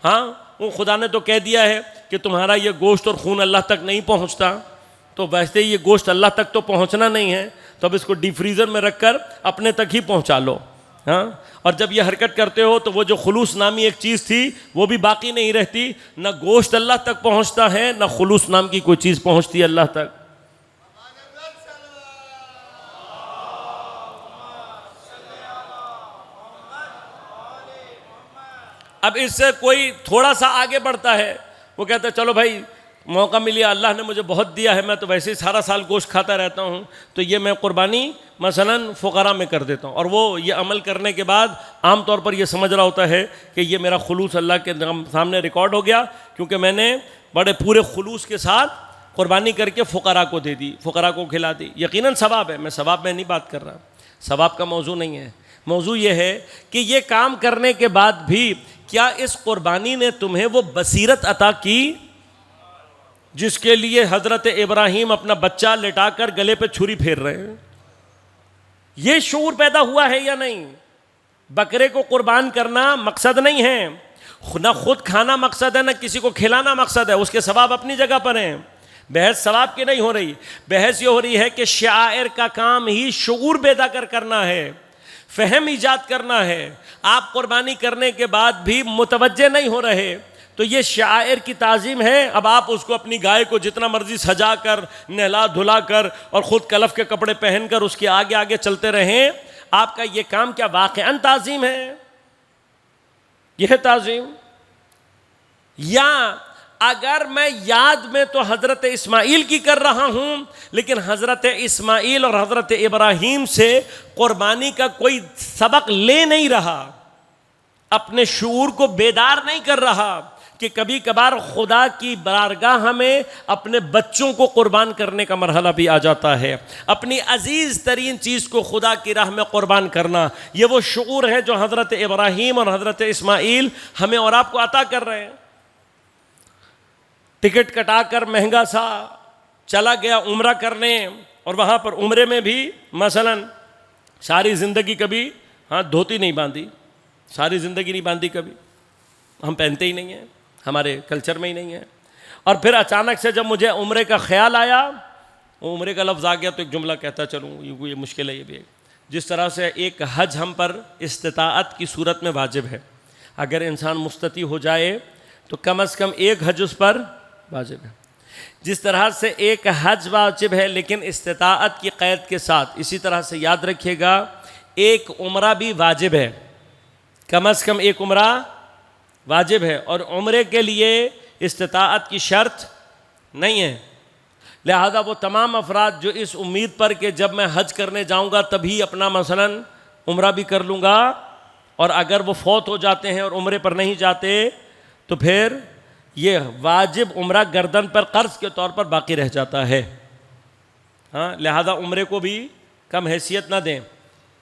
ہاں، وہ خدا نے تو کہہ دیا ہے کہ تمہارا یہ گوشت اور خون اللہ تک نہیں پہنچتا، تو ویسے یہ گوشت اللہ تک تو پہنچنا نہیں ہے، تو اب اس کو ڈیپ فریزر میں رکھ کر اپنے تک ہی پہنچا لو۔ ہاں، اور جب یہ حرکت کرتے ہو تو وہ جو خلوص نامی ایک چیز تھی وہ بھی باقی نہیں رہتی، نہ گوشت اللہ تک پہنچتا ہے نہ خلوص نام کی کوئی چیز پہنچتی ہے اللہ تک۔ اب اس سے کوئی تھوڑا سا آگے بڑھتا ہے، وہ کہتا ہے چلو بھائی موقع ملیا، اللہ نے مجھے بہت دیا ہے، میں تو ویسے ہی سارا سال گوشت کھاتا رہتا ہوں، تو یہ میں قربانی مثلا فقراء میں کر دیتا ہوں۔ اور وہ یہ عمل کرنے کے بعد عام طور پر یہ سمجھ رہا ہوتا ہے کہ یہ میرا خلوص اللہ کے سامنے ریکارڈ ہو گیا، کیونکہ میں نے بڑے پورے خلوص کے ساتھ قربانی کر کے فقراء کو دے دی، فقراء کو کھلا دی۔ یقیناً ثواب ہے، میں ثواب میں نہیں بات کر رہا، ثواب کا موضوع نہیں ہے۔ موضوع یہ ہے کہ یہ کام کرنے کے بعد بھی کیا اس قربانی نے تمہیں وہ بصیرت عطا کی جس کے لیے حضرت ابراہیم اپنا بچہ لٹا کر گلے پہ چھری پھیر رہے ہیں؟ یہ شعور پیدا ہوا ہے یا نہیں؟ بکرے کو قربان کرنا مقصد نہیں ہے، نہ خود کھانا مقصد ہے، نہ کسی کو کھلانا مقصد ہے، اس کے ثواب اپنی جگہ پر ہیں۔ بحث ثواب کی نہیں ہو رہی، بحث یہ ہو رہی ہے کہ شعائر کا کام ہی شعور پیدا کرنا ہے، فہم ایجاد کرنا ہے۔ آپ قربانی کرنے کے بعد بھی متوجہ نہیں ہو رہے تو یہ شعائر کی تعظیم ہے۔ اب آپ اس کو اپنی گائے کو جتنا مرضی سجا کر، نہلا دھلا کر اور خود کلف کے کپڑے پہن کر اس کے آگے آگے چلتے رہیں، آپ کا یہ کام کیا واقعاً تعظیم ہے؟ یہ ہے تعظیم؟ یا اگر میں یاد میں تو حضرت اسماعیل کی کر رہا ہوں، لیکن حضرت اسماعیل اور حضرت ابراہیم سے قربانی کا کوئی سبق لے نہیں رہا، اپنے شعور کو بیدار نہیں کر رہا کہ کبھی کبھار خدا کی بارگاہ میں اپنے بچوں کو قربان کرنے کا مرحلہ بھی آ جاتا ہے، اپنی عزیز ترین چیز کو خدا کی راہ میں قربان کرنا۔ یہ وہ شعور ہے جو حضرت ابراہیم اور حضرت اسماعیل ہمیں اور آپ کو عطا کر رہے ہیں۔ ٹکٹ کٹا کر مہنگا سا چلا گیا عمرہ کرنے، اور وہاں پر عمرے میں بھی مثلا ساری زندگی کبھی دھوتی نہیں باندھی، ساری زندگی نہیں باندھی، کبھی ہم پہنتے ہی نہیں ہیں، ہمارے کلچر میں ہی نہیں ہے۔ اور پھر اچانک سے جب مجھے عمرے کا خیال آیا، عمرے کا لفظ آ گیا تو ایک جملہ کہتا چلوں، یہ مشکل ہے۔ یہ بھی جس طرح سے ایک حج ہم پر استطاعت کی صورت میں واجب ہے، اگر انسان مستطیع ہو جائے تو کم از کم ایک حج اس پر واجب ہے. جس طرح سے ایک حج واجب ہے لیکن استطاعت کی قید کے ساتھ، اسی طرح سے یاد رکھیے گا ایک عمرہ بھی واجب ہے، کم از کم ایک عمرہ واجب ہے، اور عمرے کے لیے استطاعت کی شرط نہیں ہے. لہذا وہ تمام افراد جو اس امید پر کہ جب میں حج کرنے جاؤں گا تبھی اپنا مثلاً عمرہ بھی کر لوں گا، اور اگر وہ فوت ہو جاتے ہیں اور عمرے پر نہیں جاتے تو پھر یہ واجب عمرہ گردن پر قرض کے طور پر باقی رہ جاتا ہے. ہاں، لہذا عمرے کو بھی کم حیثیت نہ دیں.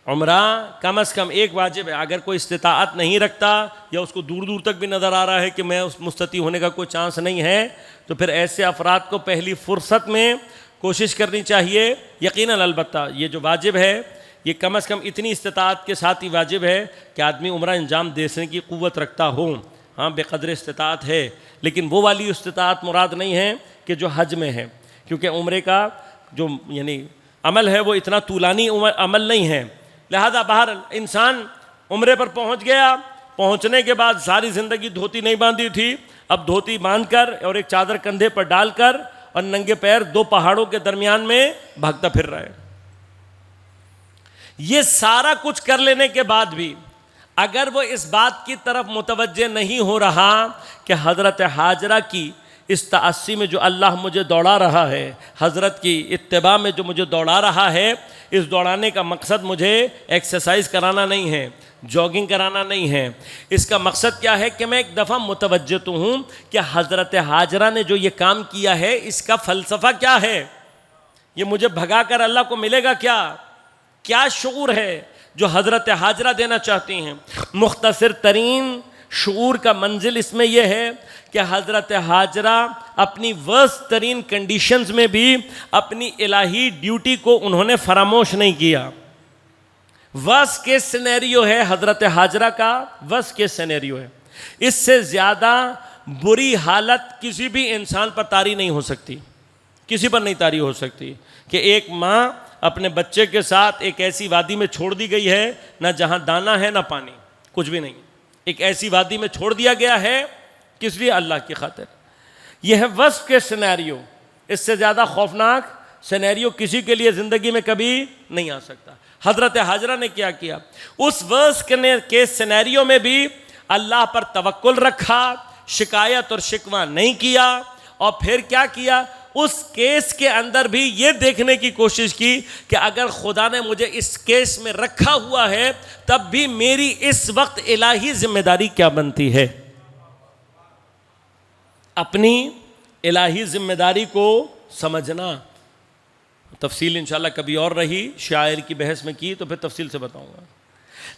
عمرہ کم از کم ایک واجب ہے. اگر کوئی استطاعت نہیں رکھتا یا اس کو دور دور تک بھی نظر آ رہا ہے کہ میں اس مستطیع ہونے کا کوئی چانس نہیں ہے، تو پھر ایسے افراد کو پہلی فرصت میں کوشش کرنی چاہیے. یقیناً البتہ یہ جو واجب ہے یہ کم از کم اتنی استطاعت کے ساتھ ہی واجب ہے کہ آدمی عمرہ انجام دینے کی قوت رکھتا ہو. ہاں، بے قدر استطاعت ہے، لیکن وہ والی استطاعت مراد نہیں ہے کہ جو حج میں ہے، کیونکہ عمرے کا جو یعنی عمل ہے وہ اتنا طولانی عمل نہیں ہے. لہذا باہر انسان عمرے پر پہنچ گیا، پہنچنے کے بعد ساری زندگی دھوتی نہیں باندھی تھی، اب دھوتی باندھ کر اور ایک چادر کندھے پر ڈال کر اور ننگے پیر دو پہاڑوں کے درمیان میں بھاگتا پھر رہا ہے. یہ سارا کچھ کر لینے کے بعد بھی اگر وہ اس بات کی طرف متوجہ نہیں ہو رہا کہ حضرت حاجرہ کی اس تأسی میں جو اللہ مجھے دوڑا رہا ہے، حضرت کی اتباع میں جو مجھے دوڑا رہا ہے، اس دوڑانے کا مقصد مجھے ایکسرسائز کرانا نہیں ہے، جاگنگ کرانا نہیں ہے. اس کا مقصد کیا ہے کہ میں ایک دفعہ متوجہ تو ہوں کہ حضرت حاجرہ نے جو یہ کام کیا ہے اس کا فلسفہ کیا ہے، یہ مجھے بھگا کر اللہ کو ملے گا کیا شعور ہے جو حضرت حاجرہ دینا چاہتی ہیں. مختصر ترین شعور کا منزل اس میں یہ ہے کہ حضرت حاجرہ اپنی ورسٹ ترین کنڈیشنز میں بھی اپنی الہی ڈیوٹی کو انہوں نے فراموش نہیں کیا. ورسٹ کیس سینیریو ہے حضرت حاجرہ کا، ورسٹ کیس سینیریو ہے. اس سے زیادہ بری حالت کسی بھی انسان پر طاری نہیں ہو سکتی، کسی پر نہیں طاری ہو سکتی کہ ایک ماں اپنے بچے کے ساتھ ایک ایسی وادی میں چھوڑ دی گئی ہے، نہ جہاں دانا ہے نہ پانی، کچھ بھی نہیں. ایک ایسی وادی میں چھوڑ دیا گیا ہے، کس لیے؟ اللہ کی خاطر. یہ ہے ورسٹ کیس سینیریو. اس سے زیادہ خوفناک سینیریو کسی کے لیے زندگی میں کبھی نہیں آ سکتا. حضرت حاجرہ نے کیا کیا؟ اس ورسٹ کیس سینیریو میں بھی اللہ پر توکل رکھا، شکایت اور شکوہ نہیں کیا، اور پھر کیا کیا؟ اس کیس کے اندر بھی یہ دیکھنے کی کوشش کی کہ اگر خدا نے مجھے اس کیس میں رکھا ہوا ہے تب بھی میری اس وقت الہی ذمہ داری کیا بنتی ہے. اپنی الہی ذمہ داری کو سمجھنا. تفصیل انشاءاللہ کبھی اور رہی، شاعر کی بحث میں کی تو پھر تفصیل سے بتاؤں گا.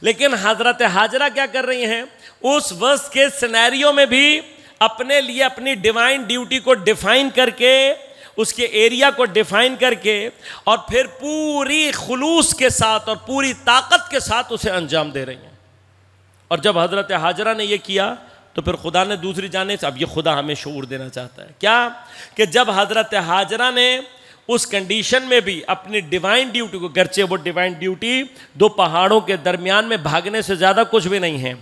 لیکن حضرت حاجرہ کیا کر رہی ہیں؟ اس ورسٹ کیس سینیریو میں بھی اپنے لیے اپنی ڈیوائن ڈیوٹی کو ڈیفائن کر کے، اس کے ایریا کو ڈیفائن کر کے، اور پھر پوری خلوص کے ساتھ اور پوری طاقت کے ساتھ اسے انجام دے رہی ہیں. اور جب حضرت حاجرہ نے یہ کیا تو پھر خدا نے دوسری جانب سے، اب یہ خدا ہمیں شعور دینا چاہتا ہے کیا کہ جب حضرت حاجرہ نے اس کنڈیشن میں بھی اپنی ڈیوائن ڈیوٹی کو، گرچہ وہ ڈیوائن ڈیوٹی دو پہاڑوں کے درمیان میں بھاگنے سے زیادہ کچھ بھی نہیں ہے،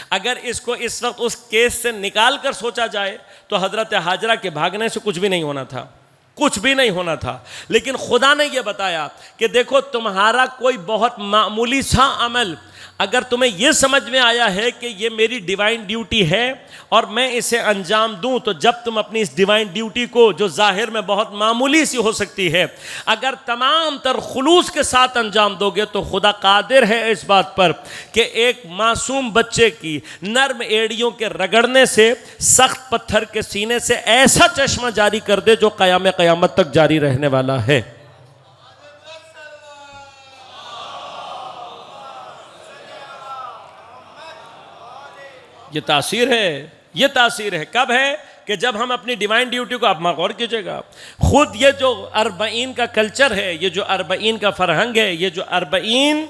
اگر اس کو اس وقت اس کیس سے نکال کر سوچا جائے تو حضرت حاجرہ کے بھاگنے سے کچھ بھی نہیں ہونا تھا، کچھ بھی نہیں ہونا تھا. لیکن خدا نے یہ بتایا کہ دیکھو تمہارا کوئی بہت معمولی سا عمل اگر تمہیں یہ سمجھ میں آیا ہے کہ یہ میری ڈیوائن ڈیوٹی ہے اور میں اسے انجام دوں، تو جب تم اپنی اس ڈیوائن ڈیوٹی کو جو ظاہر میں بہت معمولی سی ہو سکتی ہے اگر تمام تر خلوص کے ساتھ انجام دو گے تو خدا قادر ہے اس بات پر کہ ایک معصوم بچے کی نرم ایڑیوں کے رگڑنے سے سخت پتھر کے سینے سے ایسا چشمہ جاری کر دے جو قیامت تک جاری رہنے والا ہے. یہ تاثیر ہے، یہ تاثیر ہے. کب ہے؟ کہ جب ہم اپنی ڈیوائن ڈیوٹی کو، آپ غور کیجئے گا، خود یہ جو اربعین کا کلچر ہے، یہ جو اربعین کا فرہنگ ہے، یہ جو اربعین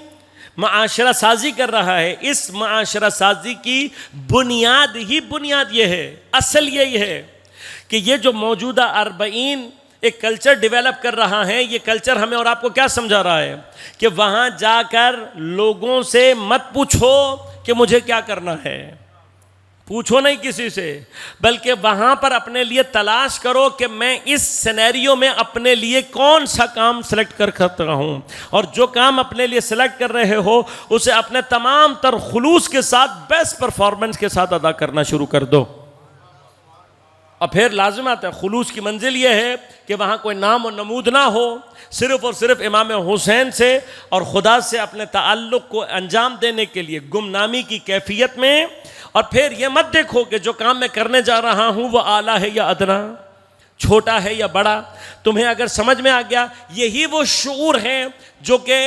معاشرہ سازی کر رہا ہے، اس معاشرہ سازی کی بنیاد یہ ہے، اصل یہی ہے کہ یہ جو موجودہ اربعین ایک کلچر ڈیولپ کر رہا ہے، یہ کلچر ہمیں اور آپ کو کیا سمجھا رہا ہے کہ وہاں جا کر لوگوں سے مت پوچھو کہ مجھے کیا کرنا ہے، پوچھو نہیں کسی سے، بلکہ وہاں پر اپنے لیے تلاش کرو کہ میں اس سینیریو میں اپنے لیے کون سا کام سلیکٹ کر رہا ہوں، اور جو کام اپنے لیے سلیکٹ کر رہے ہو اسے اپنے تمام تر خلوص کے ساتھ بیسٹ پرفارمنس کے ساتھ ادا کرنا شروع کر دو۔ اور پھر لازم آتا ہے، خلوص کی منزل یہ ہے کہ وہاں کوئی نام و نمود نہ ہو، صرف اور صرف امام حسین سے اور خدا سے اپنے تعلق کو انجام دینے کے لیے گمنامی کی کیفیت میں۔ اور پھر یہ مت دیکھو کہ جو کام میں کرنے جا رہا ہوں وہ اعلیٰ ہے یا ادنا، چھوٹا ہے یا بڑا۔ تمہیں اگر سمجھ میں آ گیا، یہی وہ شعور ہے جو کہ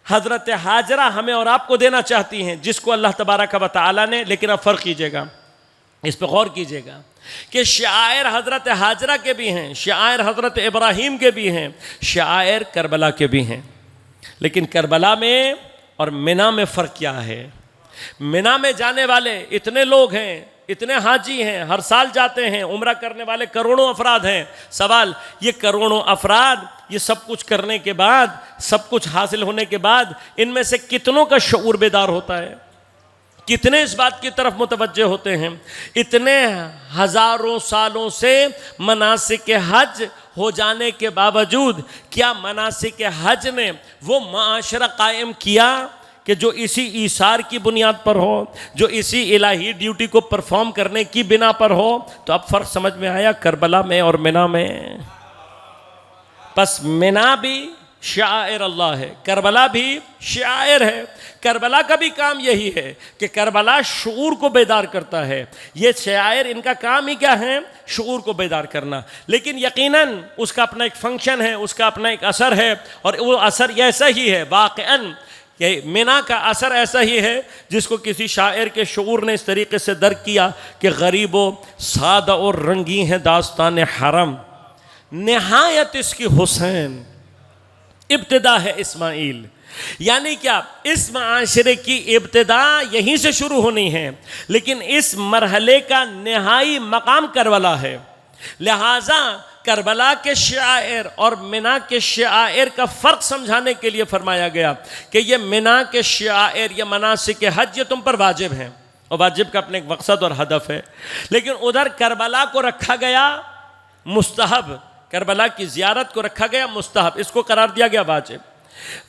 حضرت حاجرہ ہمیں اور آپ کو دینا چاہتی ہیں، جس کو اللہ تبارک و تعالیٰ نے، لیکن اب فرق کیجئے گا، اس پہ غور کیجئے گا کہ شعائر حضرت حاجرہ کے بھی ہیں، شعائر حضرت ابراہیم کے بھی ہیں، شعائر کربلا کے بھی ہیں، لیکن کربلا میں اور منی میں فرق کیا ہے؟ منی میں جانے والے اتنے لوگ ہیں، اتنے حاجی ہیں، ہر سال جاتے ہیں، عمرہ کرنے والے کروڑوں افراد ہیں۔ سوال، یہ کروڑوں افراد یہ سب کچھ کرنے کے بعد، سب کچھ حاصل ہونے کے بعد، ان میں سے کتنوں کا شعور بیدار ہوتا ہے؟ کتنے اس بات کی طرف متوجہ ہوتے ہیں؟ اتنے ہزاروں سالوں سے مناسک حج ہو جانے کے باوجود کیا مناسک حج نے وہ معاشرہ قائم کیا کہ جو اسی ایثار کی بنیاد پر ہو، جو اسی الہی ڈیوٹی کو پرفارم کرنے کی بنا پر ہو؟ تو اب فرق سمجھ میں آیا کربلا میں اور منی میں۔ پس منی بھی شعائر اللہ ہے، کربلا بھی شعائر ہے۔ کربلا کا بھی کام یہی ہے کہ کربلا شعور کو بیدار کرتا ہے۔ یہ شعائر ان کا کام ہی کیا ہے؟ شعور کو بیدار کرنا۔ لیکن یقیناً اس کا اپنا ایک فنکشن ہے، اس کا اپنا ایک اثر ہے، اور وہ اثر ایسا ہی ہے واقعاً کہ منی کا اثر ایسا ہی ہے جس کو کسی شاعر کے شعور نے اس طریقے سے درک کیا کہ غریب و سادہ اور رنگی ہے داستان حرم، نہایت اس کی حسین، ابتدا ہے اسماعیل۔ یعنی کیا؟ اس معاشرے کی ابتدا یہیں سے شروع ہونی ہے، لیکن اس مرحلے کا نہائی مقام کربلا ہے۔ لہٰذا کربلا کے شعائر اور منی کے شعائر کا فرق سمجھانے کے لیے فرمایا گیا کہ یہ منی کے شعائر یا مناسک حج یہ تم پر واجب ہیں، اور واجب کا اپنے ایک مقصد اور ہدف ہے، لیکن ادھر کربلا کو رکھا گیا مستحب، کربلا کی زیارت کو رکھا گیا مستحب، اس کو قرار دیا گیا واجب۔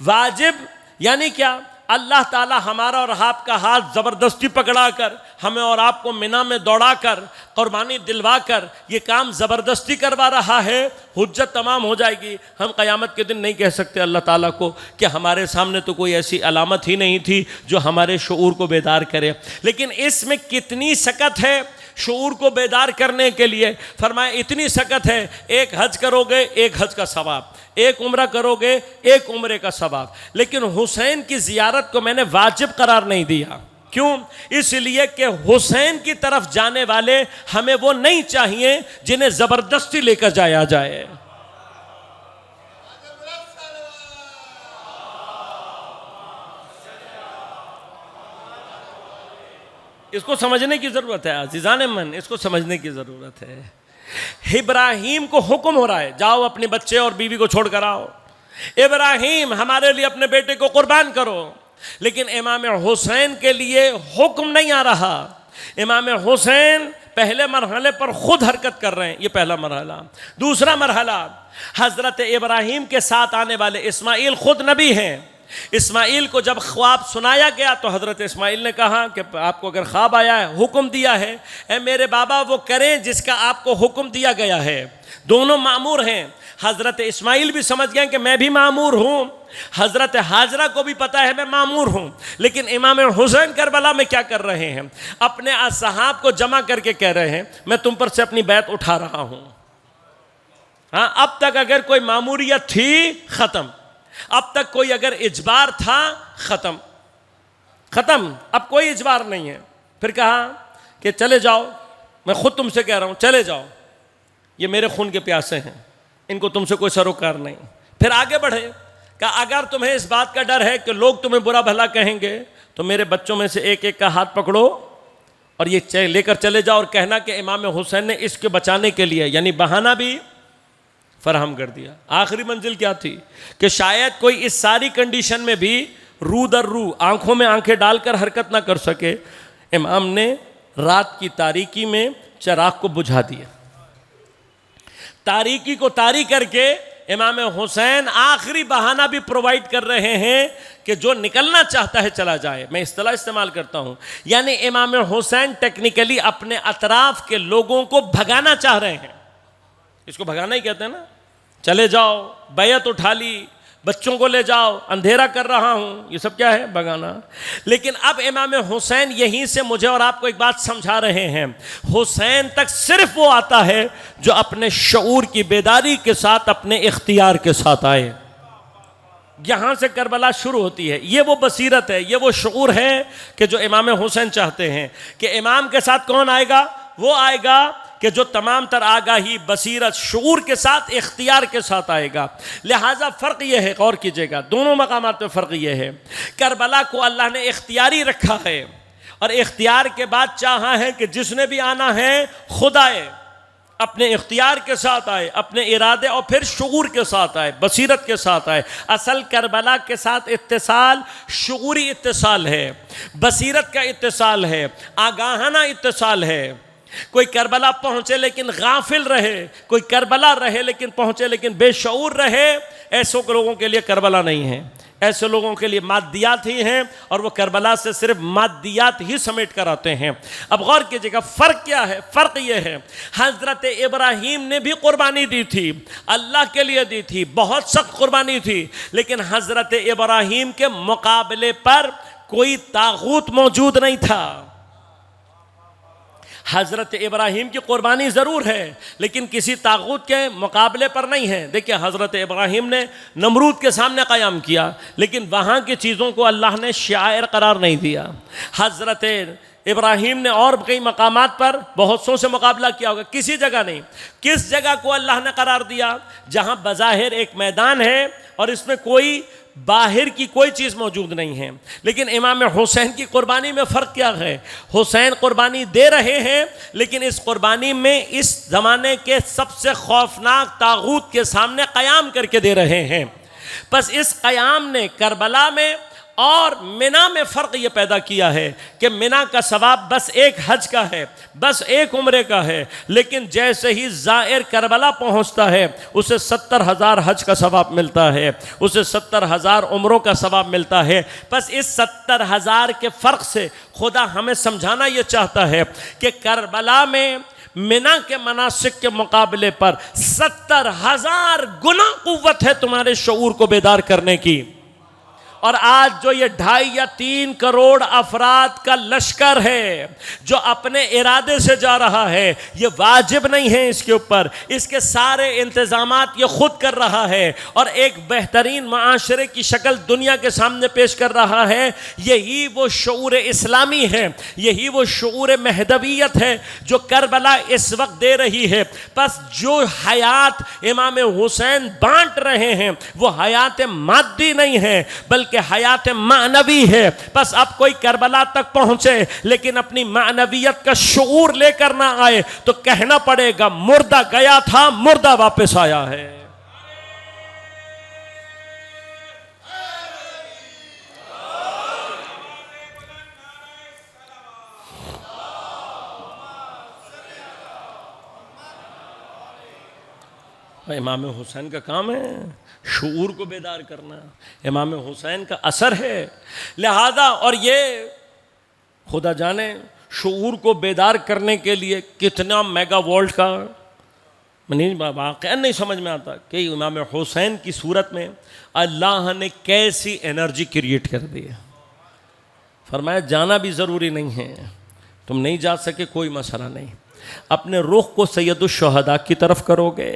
واجب یعنی کیا؟ اللہ تعالی ہمارا اور آپ کا ہاتھ زبردستی پکڑا کر، ہمیں اور آپ کو منی میں دوڑا کر، قربانی دلوا کر یہ کام زبردستی کروا رہا ہے۔ حجت تمام ہو جائے گی، ہم قیامت کے دن نہیں کہہ سکتے اللہ تعالیٰ کو کہ ہمارے سامنے تو کوئی ایسی علامت ہی نہیں تھی جو ہمارے شعور کو بیدار کرے۔ لیکن اس میں کتنی سکت ہے شعور کو بیدار کرنے کے لیے؟ فرمایا اتنی سکت ہے، ایک حج کرو گے ایک حج کا ثواب، ایک عمرہ کرو گے ایک عمرے کا ثواب۔ لیکن حسین کی زیارت کو میں نے واجب قرار نہیں دیا، کیوں؟ اس لیے کہ حسین کی طرف جانے والے ہمیں وہ نہیں چاہیے جنہیں زبردستی لے کر جایا جائے۔ اس کو سمجھنے کی ضرورت ہے عزیزان من، اس کو سمجھنے کی ضرورت ہے۔ ابراہیم کو حکم ہو رہا ہے جاؤ اپنے بچے اور بیوی کو چھوڑ کر آؤ، ابراہیم ہمارے لیے اپنے بیٹے کو قربان کرو، لیکن امام حسین کے لیے حکم نہیں آ رہا۔ امام حسین پہلے مرحلے پر خود حرکت کر رہے ہیں، یہ پہلا مرحلہ۔ دوسرا مرحلہ، حضرت ابراہیم کے ساتھ آنے والے اسماعیل خود نبی ہیں۔ اسماعیل کو جب خواب سنایا گیا تو حضرت اسماعیل نے کہا کہ آپ کو اگر خواب آیا ہے، حکم دیا ہے، اے میرے بابا وہ کریں جس کا آپ کو حکم دیا گیا ہے۔ دونوں مامور ہیں۔ حضرت اسماعیل بھی سمجھ گئے کہ میں بھی مامور ہوں، حضرت حاجرہ کو بھی پتا ہے میں مامور ہوں، لیکن امام حسین کربلا میں کیا کر رہے ہیں؟ اپنے اصحاب کو جمع کر کے کہہ رہے ہیں میں تم پر سے اپنی بیعت اٹھا رہا ہوں۔ ہاں، اب تک اگر کوئی ماموریت تھی ختم، اب تک کوئی اگر اجبار تھا ختم، اب کوئی اجبار نہیں ہے۔ پھر کہا کہ چلے جاؤ، میں خود تم سے کہہ رہا ہوں چلے جاؤ، یہ میرے خون کے پیاسے ہیں، ان کو تم سے کوئی سروکار نہیں۔ پھر آگے بڑھے، کہا اگر تمہیں اس بات کا ڈر ہے کہ لوگ تمہیں برا بھلا کہیں گے تو میرے بچوں میں سے ایک ایک کا ہاتھ پکڑو اور یہ لے کر چلے جاؤ، اور کہنا کہ امام حسین نے اس کے بچانے کے لیے، یعنی بہانہ بھی فراہم کر دیا۔ آخری منزل کیا تھی کہ شاید کوئی اس ساری کنڈیشن میں بھی رو در رو، آنکھوں میں آنکھیں ڈال کر حرکت نہ کر سکے۔ امام نے رات کی تاریکی میں چراغ کو بجھا دیا. تاریکی کو طاری کر کے امام حسین آخری بہانہ بھی پرووائڈ کر رہے ہیں کہ جو نکلنا چاہتا ہے چلا جائے. میں اصطلاح استعمال کرتا ہوں، یعنی امام حسین ٹیکنیکلی اپنے اطراف کے لوگوں کو بھگانا چاہ رہے ہیں. اس کو بھگانا ہی کہتے ہیں نا. چلے جاؤ، بیعت اٹھا لی، بچوں کو لے جاؤ، اندھیرا کر رہا ہوں، یہ سب کیا ہے؟ بھگانا. لیکن اب امام حسین یہیں سے مجھے اور آپ کو ایک بات سمجھا رہے ہیں. حسین تک صرف وہ آتا ہے جو اپنے شعور کی بیداری کے ساتھ، اپنے اختیار کے ساتھ آئے. یہاں سے کربلا شروع ہوتی ہے. یہ وہ بصیرت ہے، یہ وہ شعور ہے کہ جو امام حسین چاہتے ہیں. کہ امام کے ساتھ کون آئے گا؟ وہ آئے گا کہ جو تمام تر آگاہی، بصیرت، شعور کے ساتھ، اختیار کے ساتھ آئے گا. لہٰذا فرق یہ ہے، غور کیجئے گا، دونوں مقامات پہ فرق یہ ہے. کربلا کو اللہ نے اختیاری رکھا ہے، اور اختیار کے بعد چاہا ہے کہ جس نے بھی آنا ہے خود آئے، اپنے اختیار کے ساتھ آئے، اپنے ارادے اور پھر شعور کے ساتھ آئے، بصیرت کے ساتھ آئے. اصل کربلا کے ساتھ اتصال شعوری اتصال ہے، بصیرت کا اتصال ہے، آگاہانہ اتصال ہے. کوئی کربلا پہنچے لیکن غافل رہے، کوئی کربلا رہے لیکن پہنچے لیکن بے شعور رہے، ایسوں لوگوں کے لیے کربلا نہیں ہے. ایسے لوگوں کے لیے مادیات ہی ہیں، اور وہ کربلا سے صرف مادیات ہی سمیٹ کر آتے ہیں. اب غور کیجئے گا فرق کیا ہے. فرق یہ ہے، حضرت ابراہیم نے بھی قربانی دی تھی، اللہ کے لیے دی تھی، بہت سخت قربانی تھی، لیکن حضرت ابراہیم کے مقابلے پر کوئی طاغوت موجود نہیں تھا. حضرت ابراہیم کی قربانی ضرور ہے لیکن کسی طاغوت کے مقابلے پر نہیں ہے. دیکھیں حضرت ابراہیم نے نمرود کے سامنے قیام کیا، لیکن وہاں کی چیزوں کو اللہ نے شعائر قرار نہیں دیا. حضرت ابراہیم نے اور کئی مقامات پر بہت سو سے مقابلہ کیا ہوگا، کسی جگہ نہیں. کس جگہ کو اللہ نے قرار دیا؟ جہاں بظاہر ایک میدان ہے اور اس میں کوئی باہر کی کوئی چیز موجود نہیں ہے. لیکن امام حسین کی قربانی میں فرق کیا ہے؟ حسین قربانی دے رہے ہیں، لیکن اس قربانی میں اس زمانے کے سب سے خوفناک طاغوت کے سامنے قیام کر کے دے رہے ہیں. بس اس قیام نے کربلا میں اور منا میں فرق یہ پیدا کیا ہے کہ منا کا ثواب بس ایک حج کا ہے، بس ایک عمرے کا ہے، لیکن جیسے ہی زائر کربلا پہنچتا ہے اسے 70,000 حج کا ثواب ملتا ہے، اسے 70,000 عمروں کا ثواب ملتا ہے. بس اس 70,000 کے فرق سے خدا ہمیں سمجھانا یہ چاہتا ہے کہ کربلا میں منا کے مناسک کے مقابلے پر 70,000 گنا قوت ہے تمہارے شعور کو بیدار کرنے کی. اور آج جو یہ 2.5 یا 3 کروڑ افراد کا لشکر ہے جو اپنے ارادے سے جا رہا ہے، یہ واجب نہیں ہے اس کے اوپر، اس کے سارے انتظامات یہ خود کر رہا ہے اور ایک بہترین معاشرے کی شکل دنیا کے سامنے پیش کر رہا ہے. یہی وہ شعور اسلامی ہے، یہی وہ شعور مہدویت ہے جو کربلا اس وقت دے رہی ہے. بس جو حیات امام حسین بانٹ رہے ہیں وہ حیات مادی نہیں ہے بلکہ کہ حیات معنوی ہے. بس اب کوئی کربلا تک پہنچے لیکن اپنی معنویت کا شعور لے کر نہ آئے تو کہنا پڑے گا مردہ گیا تھا، مردہ واپس آیا ہے. امام حسین کا کام ہے شعور کو بیدار کرنا، امام حسین کا اثر ہے. لہذا اور یہ خدا جانے شعور کو بیدار کرنے کے لیے کتنا میگا وولٹ کا واقعہ نہیں سمجھ میں آتا کہ امام حسین کی صورت میں اللہ نے کیسی انرجی کریٹ کر دی. فرمایا جانا بھی ضروری نہیں ہے، تم نہیں جا سکے کوئی مسئلہ نہیں، اپنے رخ کو سید الشہداء کی طرف کرو گے،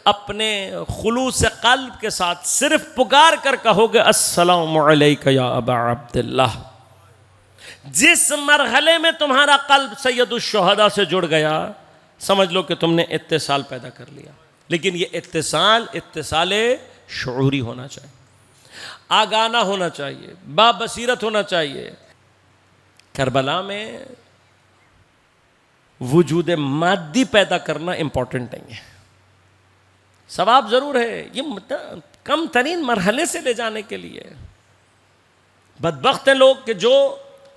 اپنے خلوص قلب کے ساتھ صرف پکار کر کہو گے السلام علیک یا ابا عبداللہ. جس مرحلے میں تمہارا قلب سید الشہداء سے جڑ گیا سمجھ لو کہ تم نے اتصال پیدا کر لیا. لیکن یہ اتصال شعوری ہونا چاہیے، آگانا ہونا چاہیے، بابصیرت ہونا چاہیے. کربلا میں وجود مادی پیدا کرنا امپورٹنٹ نہیں ہے، ثواب ضرور ہے، یہ کم ترین مرحلے سے لے جانے کے لیے. بدبخت ہیں لوگ کہ جو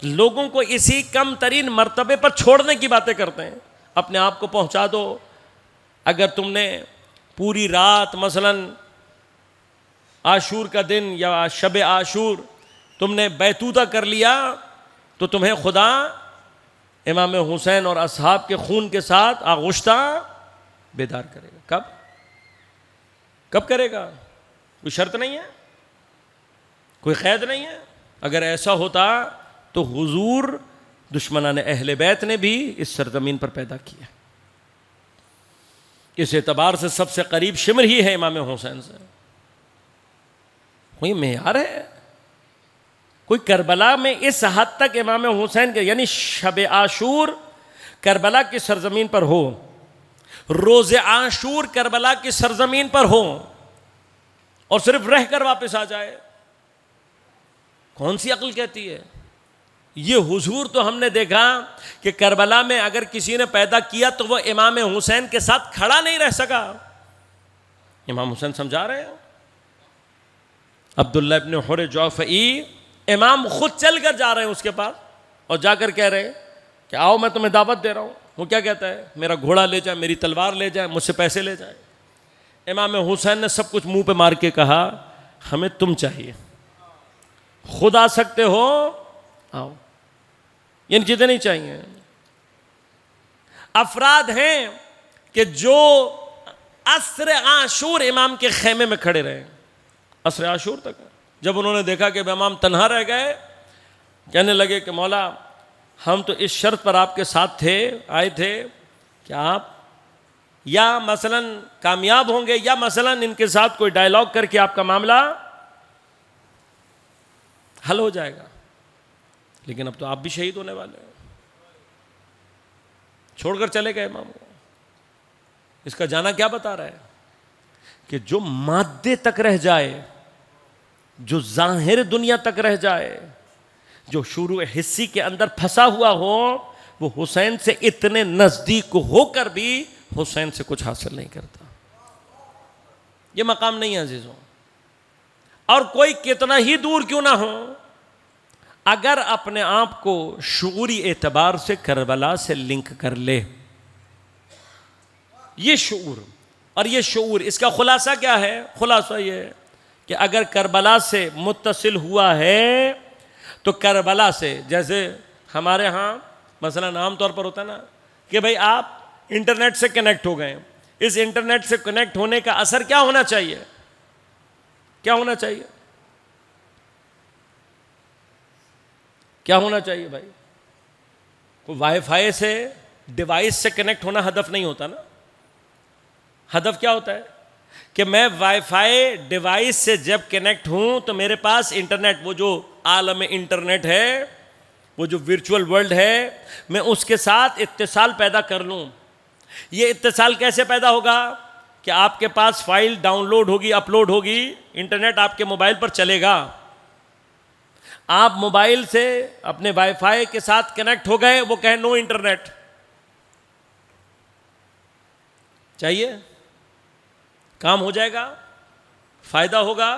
لوگوں کو اسی کم ترین مرتبے پر چھوڑنے کی باتیں کرتے ہیں. اپنے آپ کو پہنچا دو. اگر تم نے پوری رات مثلاً عاشور کا دن یا شب عاشور تم نے بیتوتہ کر لیا تو تمہیں خدا امام حسین اور اصحاب کے خون کے ساتھ آغشتہ بیدار کرے گا. کب کرے گا؟ کوئی شرط نہیں ہے, کوئی قید نہیں ہے. اگر ایسا ہوتا تو حضور دشمنان اہل بیت نے بھی اس سرزمین پر پیدا کیا. اس اعتبار سے سب سے قریب شمر ہی ہے امام حسین سے. کوئی معیار ہے؟ کوئی کربلا میں اس حد تک امام حسین کے یعنی شب عاشور کربلا کی سرزمین پر ہو, روز عاشور کربلا کی سرزمین پر ہو اور صرف رہ کر واپس آ جائے, کون سی عقل کہتی ہے؟ یہ حضور تو ہم نے دیکھا کہ کربلا میں اگر کسی نے پیدا کیا تو وہ امام حسین کے ساتھ کھڑا نہیں رہ سکا. امام حسین سمجھا رہے ہیں. عبداللہ ابن حر جعفئی امام خود چل کر جا رہے ہیں اس کے پاس اور جا کر کہہ رہے ہیں کہ آؤ میں تمہیں دعوت دے رہا ہوں. وہ کیا کہتا ہے؟ میرا گھوڑا لے جائے, میری تلوار لے جائے, مجھ سے پیسے لے جائے. امام حسین نے سب کچھ منہ پہ مار کے کہا ہمیں تم چاہیے, خود آ سکتے ہو آؤ. یعنی چیزیں نہیں چاہیے. افراد ہیں کہ جو عصر عاشور امام کے خیمے میں کھڑے رہے, عصر عاشور تک. جب انہوں نے دیکھا کہ امام تنہا رہ گئے, کہنے لگے کہ مولا ہم تو اس شرط پر آپ کے ساتھ آئے تھے کہ آپ یا مثلاً کامیاب ہوں گے یا مثلاً ان کے ساتھ کوئی ڈائلاگ کر کے آپ کا معاملہ حل ہو جائے گا. لیکن اب تو آپ بھی شہید ہونے والے ہیں. چھوڑ کر چلے گئے امام کو. اس کا جانا کیا بتا رہا ہے کہ جو مادے تک رہ جائے, جو ظاہر دنیا تک رہ جائے, جو شروع حصی کے اندر پھنسا ہوا ہو, وہ حسین سے اتنے نزدیک ہو کر بھی حسین سے کچھ حاصل نہیں کرتا. یہ مقام نہیں ہے عزیزوں. اور کوئی کتنا ہی دور کیوں نہ ہو, اگر اپنے آپ کو شعوری اعتبار سے کربلا سے لنک کر لے, یہ شعور اور یہ شعور, اس کا خلاصہ کیا ہے؟ خلاصہ یہ ہے کہ اگر کربلا سے متصل ہوا ہے تو کربلا سے, جیسے ہمارے ہاں مثلا عام طور پر ہوتا ہے نا کہ بھئی آپ انٹرنیٹ سے کنیکٹ ہو گئے, اس انٹرنیٹ سے کنیکٹ ہونے کا اثر کیا ہونا چاہیے؟ کیا ہونا چاہیے؟ کیا ہونا چاہیے بھائی؟ کوئی وائی فائی سے ڈیوائس سے کنیکٹ ہونا ہدف نہیں ہوتا نا. ہدف کیا ہوتا ہے کہ میں وائی فائی ڈیوائس سے جب کنیکٹ ہوں تو میرے پاس انٹرنیٹ, وہ جو عالم انٹرنیٹ ہے, وہ جو ورچوئل ورلڈ ہے, میں اس کے ساتھ اتصال پیدا کر لوں. یہ اتصال کیسے پیدا ہوگا کہ آپ کے پاس فائل ڈاؤن لوڈ ہوگی, اپلوڈ ہوگی, انٹرنیٹ آپ کے موبائل پر چلے گا. آپ موبائل سے اپنے وائی فائی کے ساتھ کنیکٹ ہو گئے, وہ کہیں نو انٹرنیٹ. چاہیے؟ کام ہو جائے گا؟ فائدہ ہوگا؟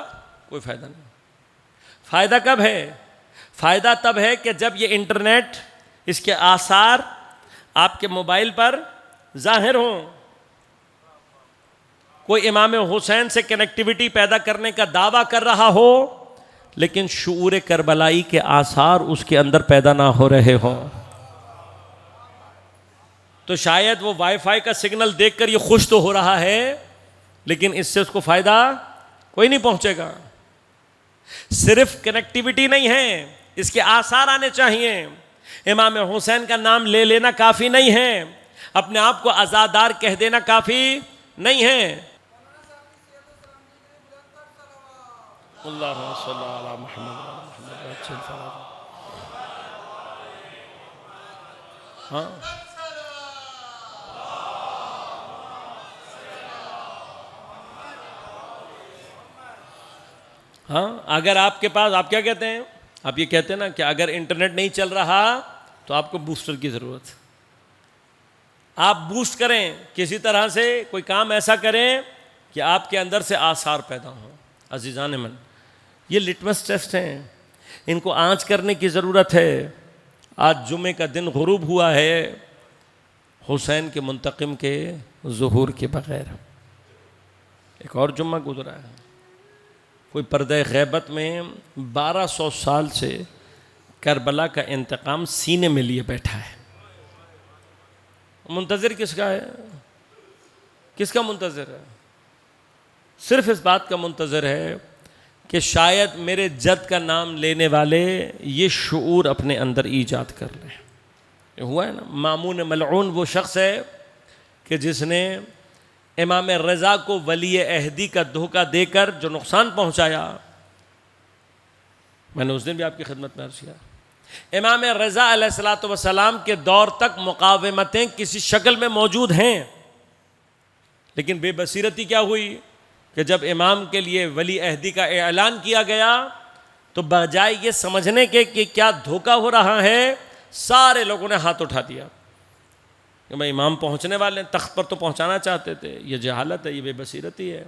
کوئی فائدہ نہیں. فائدہ کب ہے؟ فائدہ تب ہے کہ جب یہ انٹرنیٹ, اس کے آثار آپ کے موبائل پر ظاہر ہوں. کوئی امام حسین سے کنیکٹیوٹی پیدا کرنے کا دعویٰ کر رہا ہو لیکن شعور کربلائی کے آثار اس کے اندر پیدا نہ ہو رہے ہوں, تو شاید وہ وائی فائی کا سگنل دیکھ کر یہ خوش تو ہو رہا ہے لیکن اس سے اس کو فائدہ کوئی نہیں پہنچے گا. صرف کنیکٹیوٹی نہیں ہے, اس کے آثار آنے چاہیے. امام حسین کا نام لے لینا کافی نہیں ہے, اپنے آپ کو عزادار کہہ دینا کافی نہیں ہے. اللہ صلی اللہ علی محمد. ہاں ہاں, اگر آپ کے پاس, آپ کیا کہتے ہیں, آپ یہ کہتے ہیں نا کہ اگر انٹرنیٹ نہیں چل رہا تو آپ کو بوسٹر کی ضرورت ہے. آپ بوسٹ کریں, کسی طرح سے کوئی کام ایسا کریں کہ آپ کے اندر سے آثار پیدا ہوں. عزیزان من, یہ لٹمس ٹیسٹ ہیں, ان کو آنچ کرنے کی ضرورت ہے. آج جمعے کا دن غروب ہوا ہے حسین کے منتقم کے ظہور کے بغیر. ایک اور جمعہ گزرا ہے. کوئی پردہ غیبت میں 1200 سال سے کربلا کا انتقام سینے میں لیے بیٹھا ہے. منتظر کس کا ہے؟ کس کا منتظر ہے؟ صرف اس بات کا منتظر ہے کہ شاید میرے جد کا نام لینے والے یہ شعور اپنے اندر ایجاد کر لیں. یہ ہوا ہے نا. مامون ملعون وہ شخص ہے کہ جس نے امام رضا کو ولی عہدی کا دھوکہ دے کر جو نقصان پہنچایا. میں نے اس دن بھی آپ کی خدمت میں عرض کیا امام رضا علیہ السلام کے دور تک مقاومتیں کسی شکل میں موجود ہیں، لیکن بے بصیرتی کیا ہوئی کہ جب امام کے لیے ولی عہدی کا اعلان کیا گیا تو بجائے یہ سمجھنے کے کہ کیا دھوکہ ہو رہا ہے، سارے لوگوں نے ہاتھ اٹھا دیا کہ بھائی امام پہنچنے والے ہیں، تخت پر تو پہنچانا چاہتے تھے. یہ جہالت ہے، یہ بے بصیرتی ہے.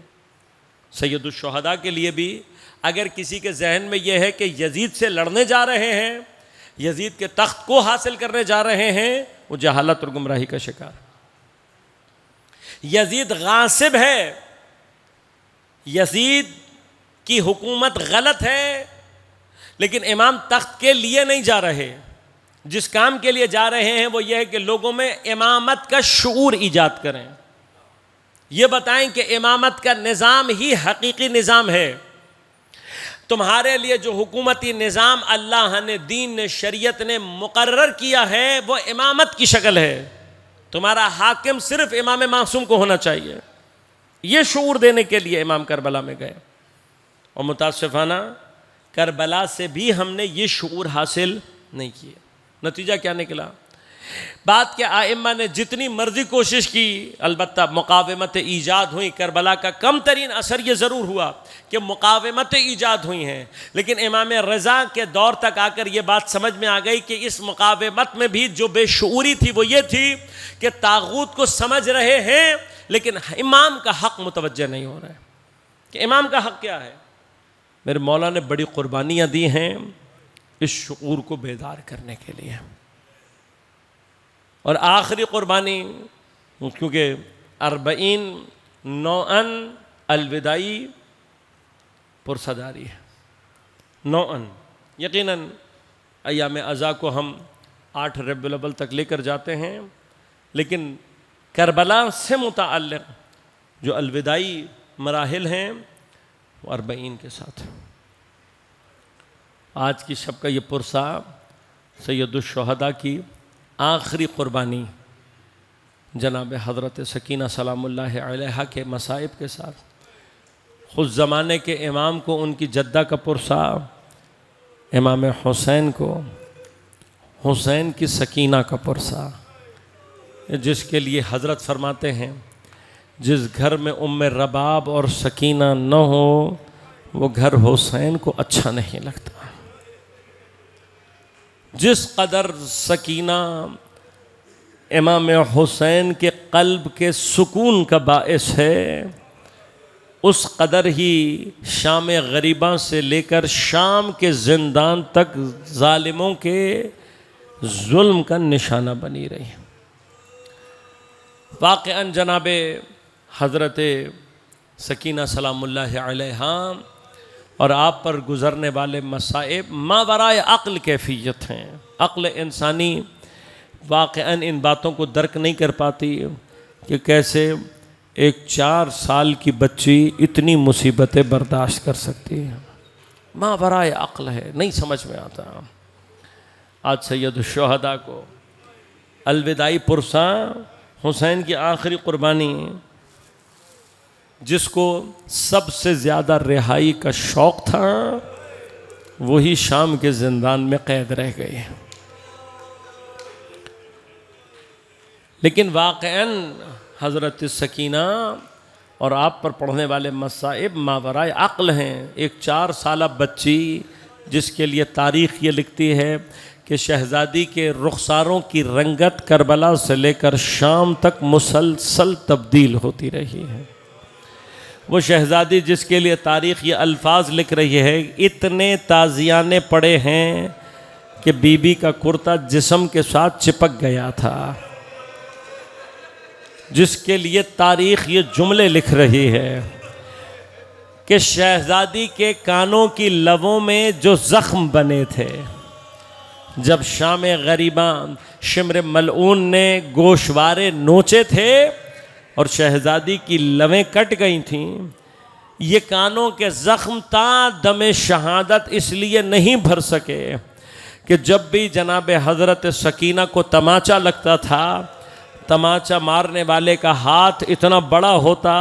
سید الشہداء کے لیے بھی اگر کسی کے ذہن میں یہ ہے کہ یزید سے لڑنے جا رہے ہیں، یزید کے تخت کو حاصل کرنے جا رہے ہیں، وہ جہالت اور گمراہی کا شکار. یزید غاصب ہے، یزید کی حکومت غلط ہے، لیکن امام تخت کے لیے نہیں جا رہے. جس کام کے لیے جا رہے ہیں وہ یہ ہے کہ لوگوں میں امامت کا شعور ایجاد کریں، یہ بتائیں کہ امامت کا نظام ہی حقیقی نظام ہے. تمہارے لیے جو حکومتی نظام اللہ نے، دین نے، شریعت نے مقرر کیا ہے وہ امامت کی شکل ہے. تمہارا حاکم صرف امام معصوم کو ہونا چاہیے. یہ شعور دینے کے لیے امام کربلا میں گئے، اور متاسفانہ کربلا سے بھی ہم نے یہ شعور حاصل نہیں کیا. نتیجہ کیا نکلا؟ بات کے ائمہ نے جتنی مرضی کوشش کی، البتہ مقاومت ایجاد ہوئی. کربلا کا کم ترین اثر یہ ضرور ہوا کہ مقاومتیں ایجاد ہوئی ہیں، لیکن امام رضا کے دور تک آ کر یہ بات سمجھ میں آ گئی کہ اس مقاومت میں بھی جو بے شعوری تھی وہ یہ تھی کہ طاغوت کو سمجھ رہے ہیں لیکن امام کا حق متوجہ نہیں ہو رہا ہے کہ امام کا حق کیا ہے. میرے مولا نے بڑی قربانیاں دی ہیں اس شعور کو بیدار کرنے کے لیے. اور آخری قربانی، کیونکہ 40 نوعاً الوداعی پرصداری ہے. نوعاً یقیناً ایام عزا کو ہم 8 ربیع الاول تک لے کر جاتے ہیں، لیکن کربلا سے متعلق جو الوداعی مراحل ہیں وہ 40 کے ساتھ. آج کی شب کا یہ پرسہ سید الشہداء کی آخری قربانی جناب حضرت سکینہ سلام اللہ علیہا کے مصائب کے ساتھ، خود زمانے کے امام کو ان کی جدہ کا پرسہ، امام حسین کو حسین کی سکینہ کا پرسہ، جس کے لیے حضرت فرماتے ہیں جس گھر میں ام رباب اور سکینہ نہ ہو وہ گھر حسین کو اچھا نہیں لگتا. جس قدر سکینہ امام حسین کے قلب کے سکون کا باعث ہے، اس قدر ہی شام غریباں سے لے کر شام کے زندان تک ظالموں کے ظلم کا نشانہ بنی رہی. واقعاً جناب حضرت سکینہ سلام اللہ علیہا اور آپ پر گزرنے والے مصائب ماورائے عقل کیفیت ہیں. عقل انسانی واقعاً ان باتوں کو درک نہیں کر پاتی کہ کیسے ایک 4 سال کی بچی اتنی مصیبتیں برداشت کر سکتی ہے. ماورائے عقل ہے، نہیں سمجھ میں آتا. آج سید الشہداء کو الوداعی پرسہ، حسین کی آخری قربانی، جس کو سب سے زیادہ رہائی کا شوق تھا وہی شام کے زندان میں قید رہ گئے. لیکن واقعاً حضرت سکینہ اور آپ پر پڑھنے والے مصائب ماورائے عقل ہیں. ایک 4 سالہ بچی جس کے لیے تاریخ یہ لکھتی ہے کہ شہزادی کے رخساروں کی رنگت کربلا سے لے کر شام تک مسلسل تبدیل ہوتی رہی ہے. وہ شہزادی جس کے لیے تاریخ یہ الفاظ لکھ رہی ہے، اتنے تازیانے پڑے ہیں کہ بی بی کا کرتا جسم کے ساتھ چپک گیا تھا، جس کے لیے تاریخ یہ جملے لکھ رہی ہے کہ شہزادی کے کانوں کی لبوں میں جو زخم بنے تھے، جب شام غریباں شمر ملعون نے گوشوارے نوچے تھے اور شہزادی کی لبیں کٹ گئی تھیں، یہ کانوں کے زخم تا دم شہادت اس لیے نہیں بھر سکے کہ جب بھی جناب حضرت سکینہ کو تماچا لگتا تھا، تماچا مارنے والے کا ہاتھ اتنا بڑا ہوتا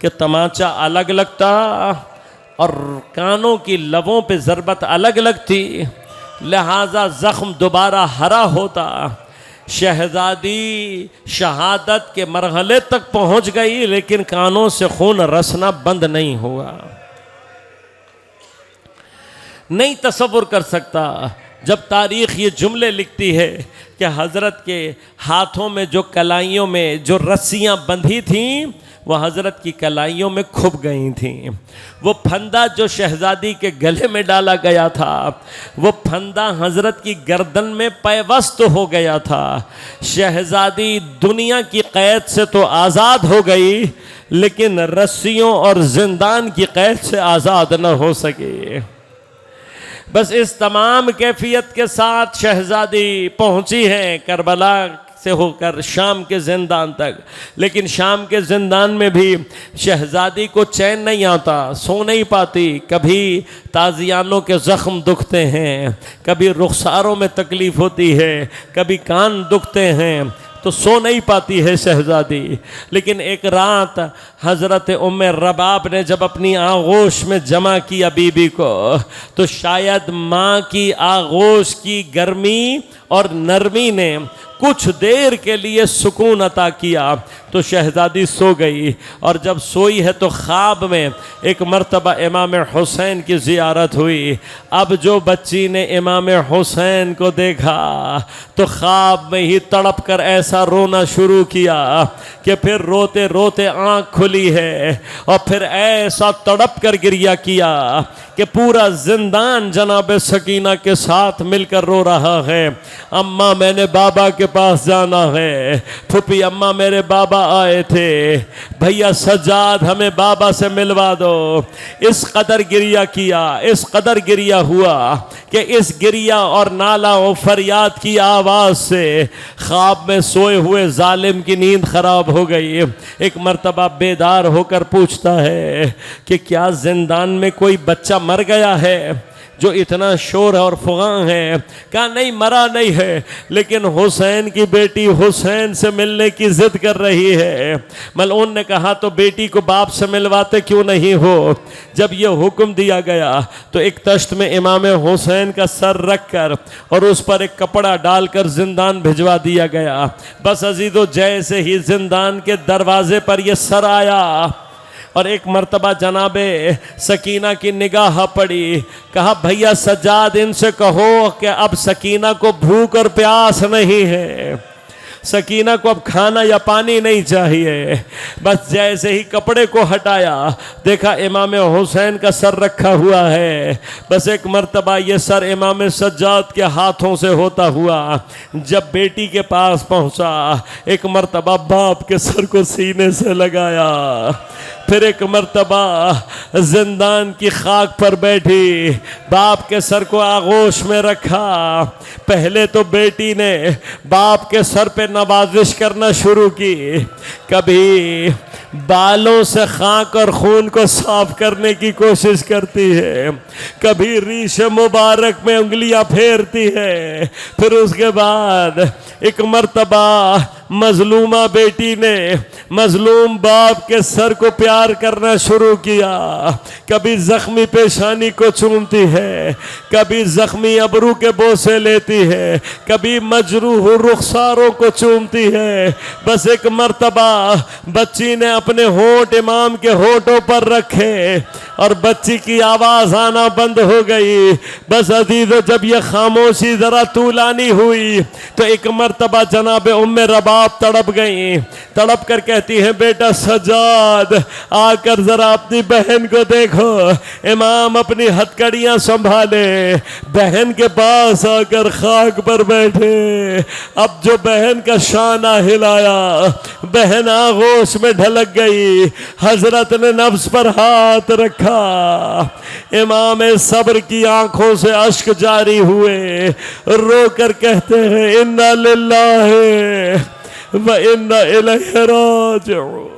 کہ تماچا الگ لگتا اور کانوں کی لبوں پہ ضربت الگ لگتی، لہٰذا زخم دوبارہ ہرا ہوتا۔ شہزادی شہادت کے مرحلے تک پہنچ گئی لیکن کانوں سے خون رسنا بند نہیں ہوا۔ نہیں تصور کر سکتا جب تاریخ یہ جملے لکھتی ہے کہ حضرت کے ہاتھوں میں جو کلائیوں میں جو رسیاں بندھی تھیں وہ حضرت کی کلائیوں میں کھپ گئی تھیں، وہ پھندا جو شہزادی کے گلے میں ڈالا گیا تھا وہ پھندا حضرت کی گردن میں پیوست ہو گیا تھا۔ شہزادی دنیا کی قید سے تو آزاد ہو گئی لیکن رسیوں اور زندان کی قید سے آزاد نہ ہو سکی۔ بس اس تمام کیفیت کے ساتھ شہزادی پہنچی ہے کربلا سے ہو کر شام کے زندان تک، لیکن شام کے زندان میں بھی شہزادی کو چین نہیں آتا، سو نہیں پاتی، کبھی تازیانوں کے زخم دکھتے ہیں، کبھی رخساروں میں تکلیف ہوتی ہے، کبھی کان دکھتے ہیں، تو سو نہیں پاتی ہے شہزادی۔ لیکن ایک رات حضرت ام رباب نے جب اپنی آغوش میں جمع کیا بی بی کو تو شاید ماں کی آغوش کی گرمی اور نرمی نے کچھ دیر کے لیے سکون عطا کیا تو شہزادی سو گئی، اور جب سوئی ہے تو خواب میں ایک مرتبہ امام حسین کی زیارت ہوئی۔ اب جو بچی نے امام حسین کو دیکھا تو خواب میں ہی تڑپ کر ایسا رونا شروع کیا کہ پھر روتے روتے آنکھ کھلی ہے اور پھر ایسا تڑپ کر گریہ کیا کہ پورا زندان جناب سکینہ کے ساتھ مل کر رو رہا ہے۔ اماں میں نے بابا کے پاس جانا ہے، پھپھی اماں میرے بابا آئے تھے، بھیا سجاد ہمیں بابا سے ملوا دو۔ اس قدر گریہ کیا، اس قدر گریہ ہوا کہ اس گریہ اور نالہ و فریاد کی آواز سے خواب میں سوئے ہوئے ظالم کی نیند خراب ہو گئی۔ ایک مرتبہ بیدار ہو کر پوچھتا ہے کہ کیا زندان میں کوئی بچہ مر گیا ہے جو اتنا شور اور فغاں ہے؟ کہا نہیں، مرا نہیں ہے، لیکن حسین کی بیٹی حسین سے ملنے کی ضد کر رہی ہے۔ ملعون نے کہا تو بیٹی کو باپ سے ملواتے کیوں نہیں ہو؟ جب یہ حکم دیا گیا تو ایک تشت میں امام حسین کا سر رکھ کر اور اس پر ایک کپڑا ڈال کر زندان بھجوا دیا گیا۔ بس عزیزو، جیسے ہی زندان کے دروازے پر یہ سر آیا اور ایک مرتبہ جناب سکینہ کی نگاہ پڑی، کہا بھیا سجاد ان سے کہو کہ اب سکینہ کو بھوک اور پیاس نہیں ہے، سکینہ کو اب کھانا یا پانی نہیں چاہیے۔ بس جیسے ہی کپڑے کو ہٹایا دیکھا امام حسین کا سر رکھا ہوا ہے۔ بس ایک مرتبہ یہ سر امام سجاد کے ہاتھوں سے ہوتا ہوا جب بیٹی کے پاس پہنچا، ایک مرتبہ باپ کے سر کو سینے سے لگایا، پھر ایک مرتبہ زندان کی خاک پر بیٹھی، باپ کے سر کو آغوش میں رکھا۔ پہلے تو بیٹی نے باپ کے سر پہ نوازش کرنا شروع کی، کبھی بالوں سے خاک اور خون کو صاف کرنے کی کوشش کرتی ہے، کبھی ریش مبارک میں انگلیاں پھیرتی ہے، پھر اس کے بعد ایک مرتبہ مظلومہ بیٹی نے مظلوم باپ کے سر کو پیار کرنا شروع کیا، کبھی زخمی پیشانی کو چومتی ہے، کبھی زخمی ابرو کے بوسے لیتی ہے، کبھی مجروح رخساروں کو چومتی ہے۔ بس ایک مرتبہ بچی نے اپنے ہونٹ امام کے ہونٹوں پر رکھے اور بچی کی آواز آنا بند ہو گئی۔ بس عزیزو جب یہ خاموشی ذرا طولانی ہوئی تو ایک مرتبہ جناب ام رباب تڑپ گئیں، تڑپ کر کہتی ہیں بیٹا سجاد آ کر ذرا اپنی بہن کو دیکھو۔ امام اپنی ہتھکڑیاں سنبھالے، بہن کے پاس آ کر خاک پر بیٹھے۔ اب جو بہن کا شانہ ہلایا، بہن آغوش میں ڈھلک گئی، حضرت نے نفس پر ہاتھ رکھا، امام صبر کی آنکھوں سے اشک جاری ہوئے، رو کر کہتے ہیں انا للہ و انا الیہ راجعون۔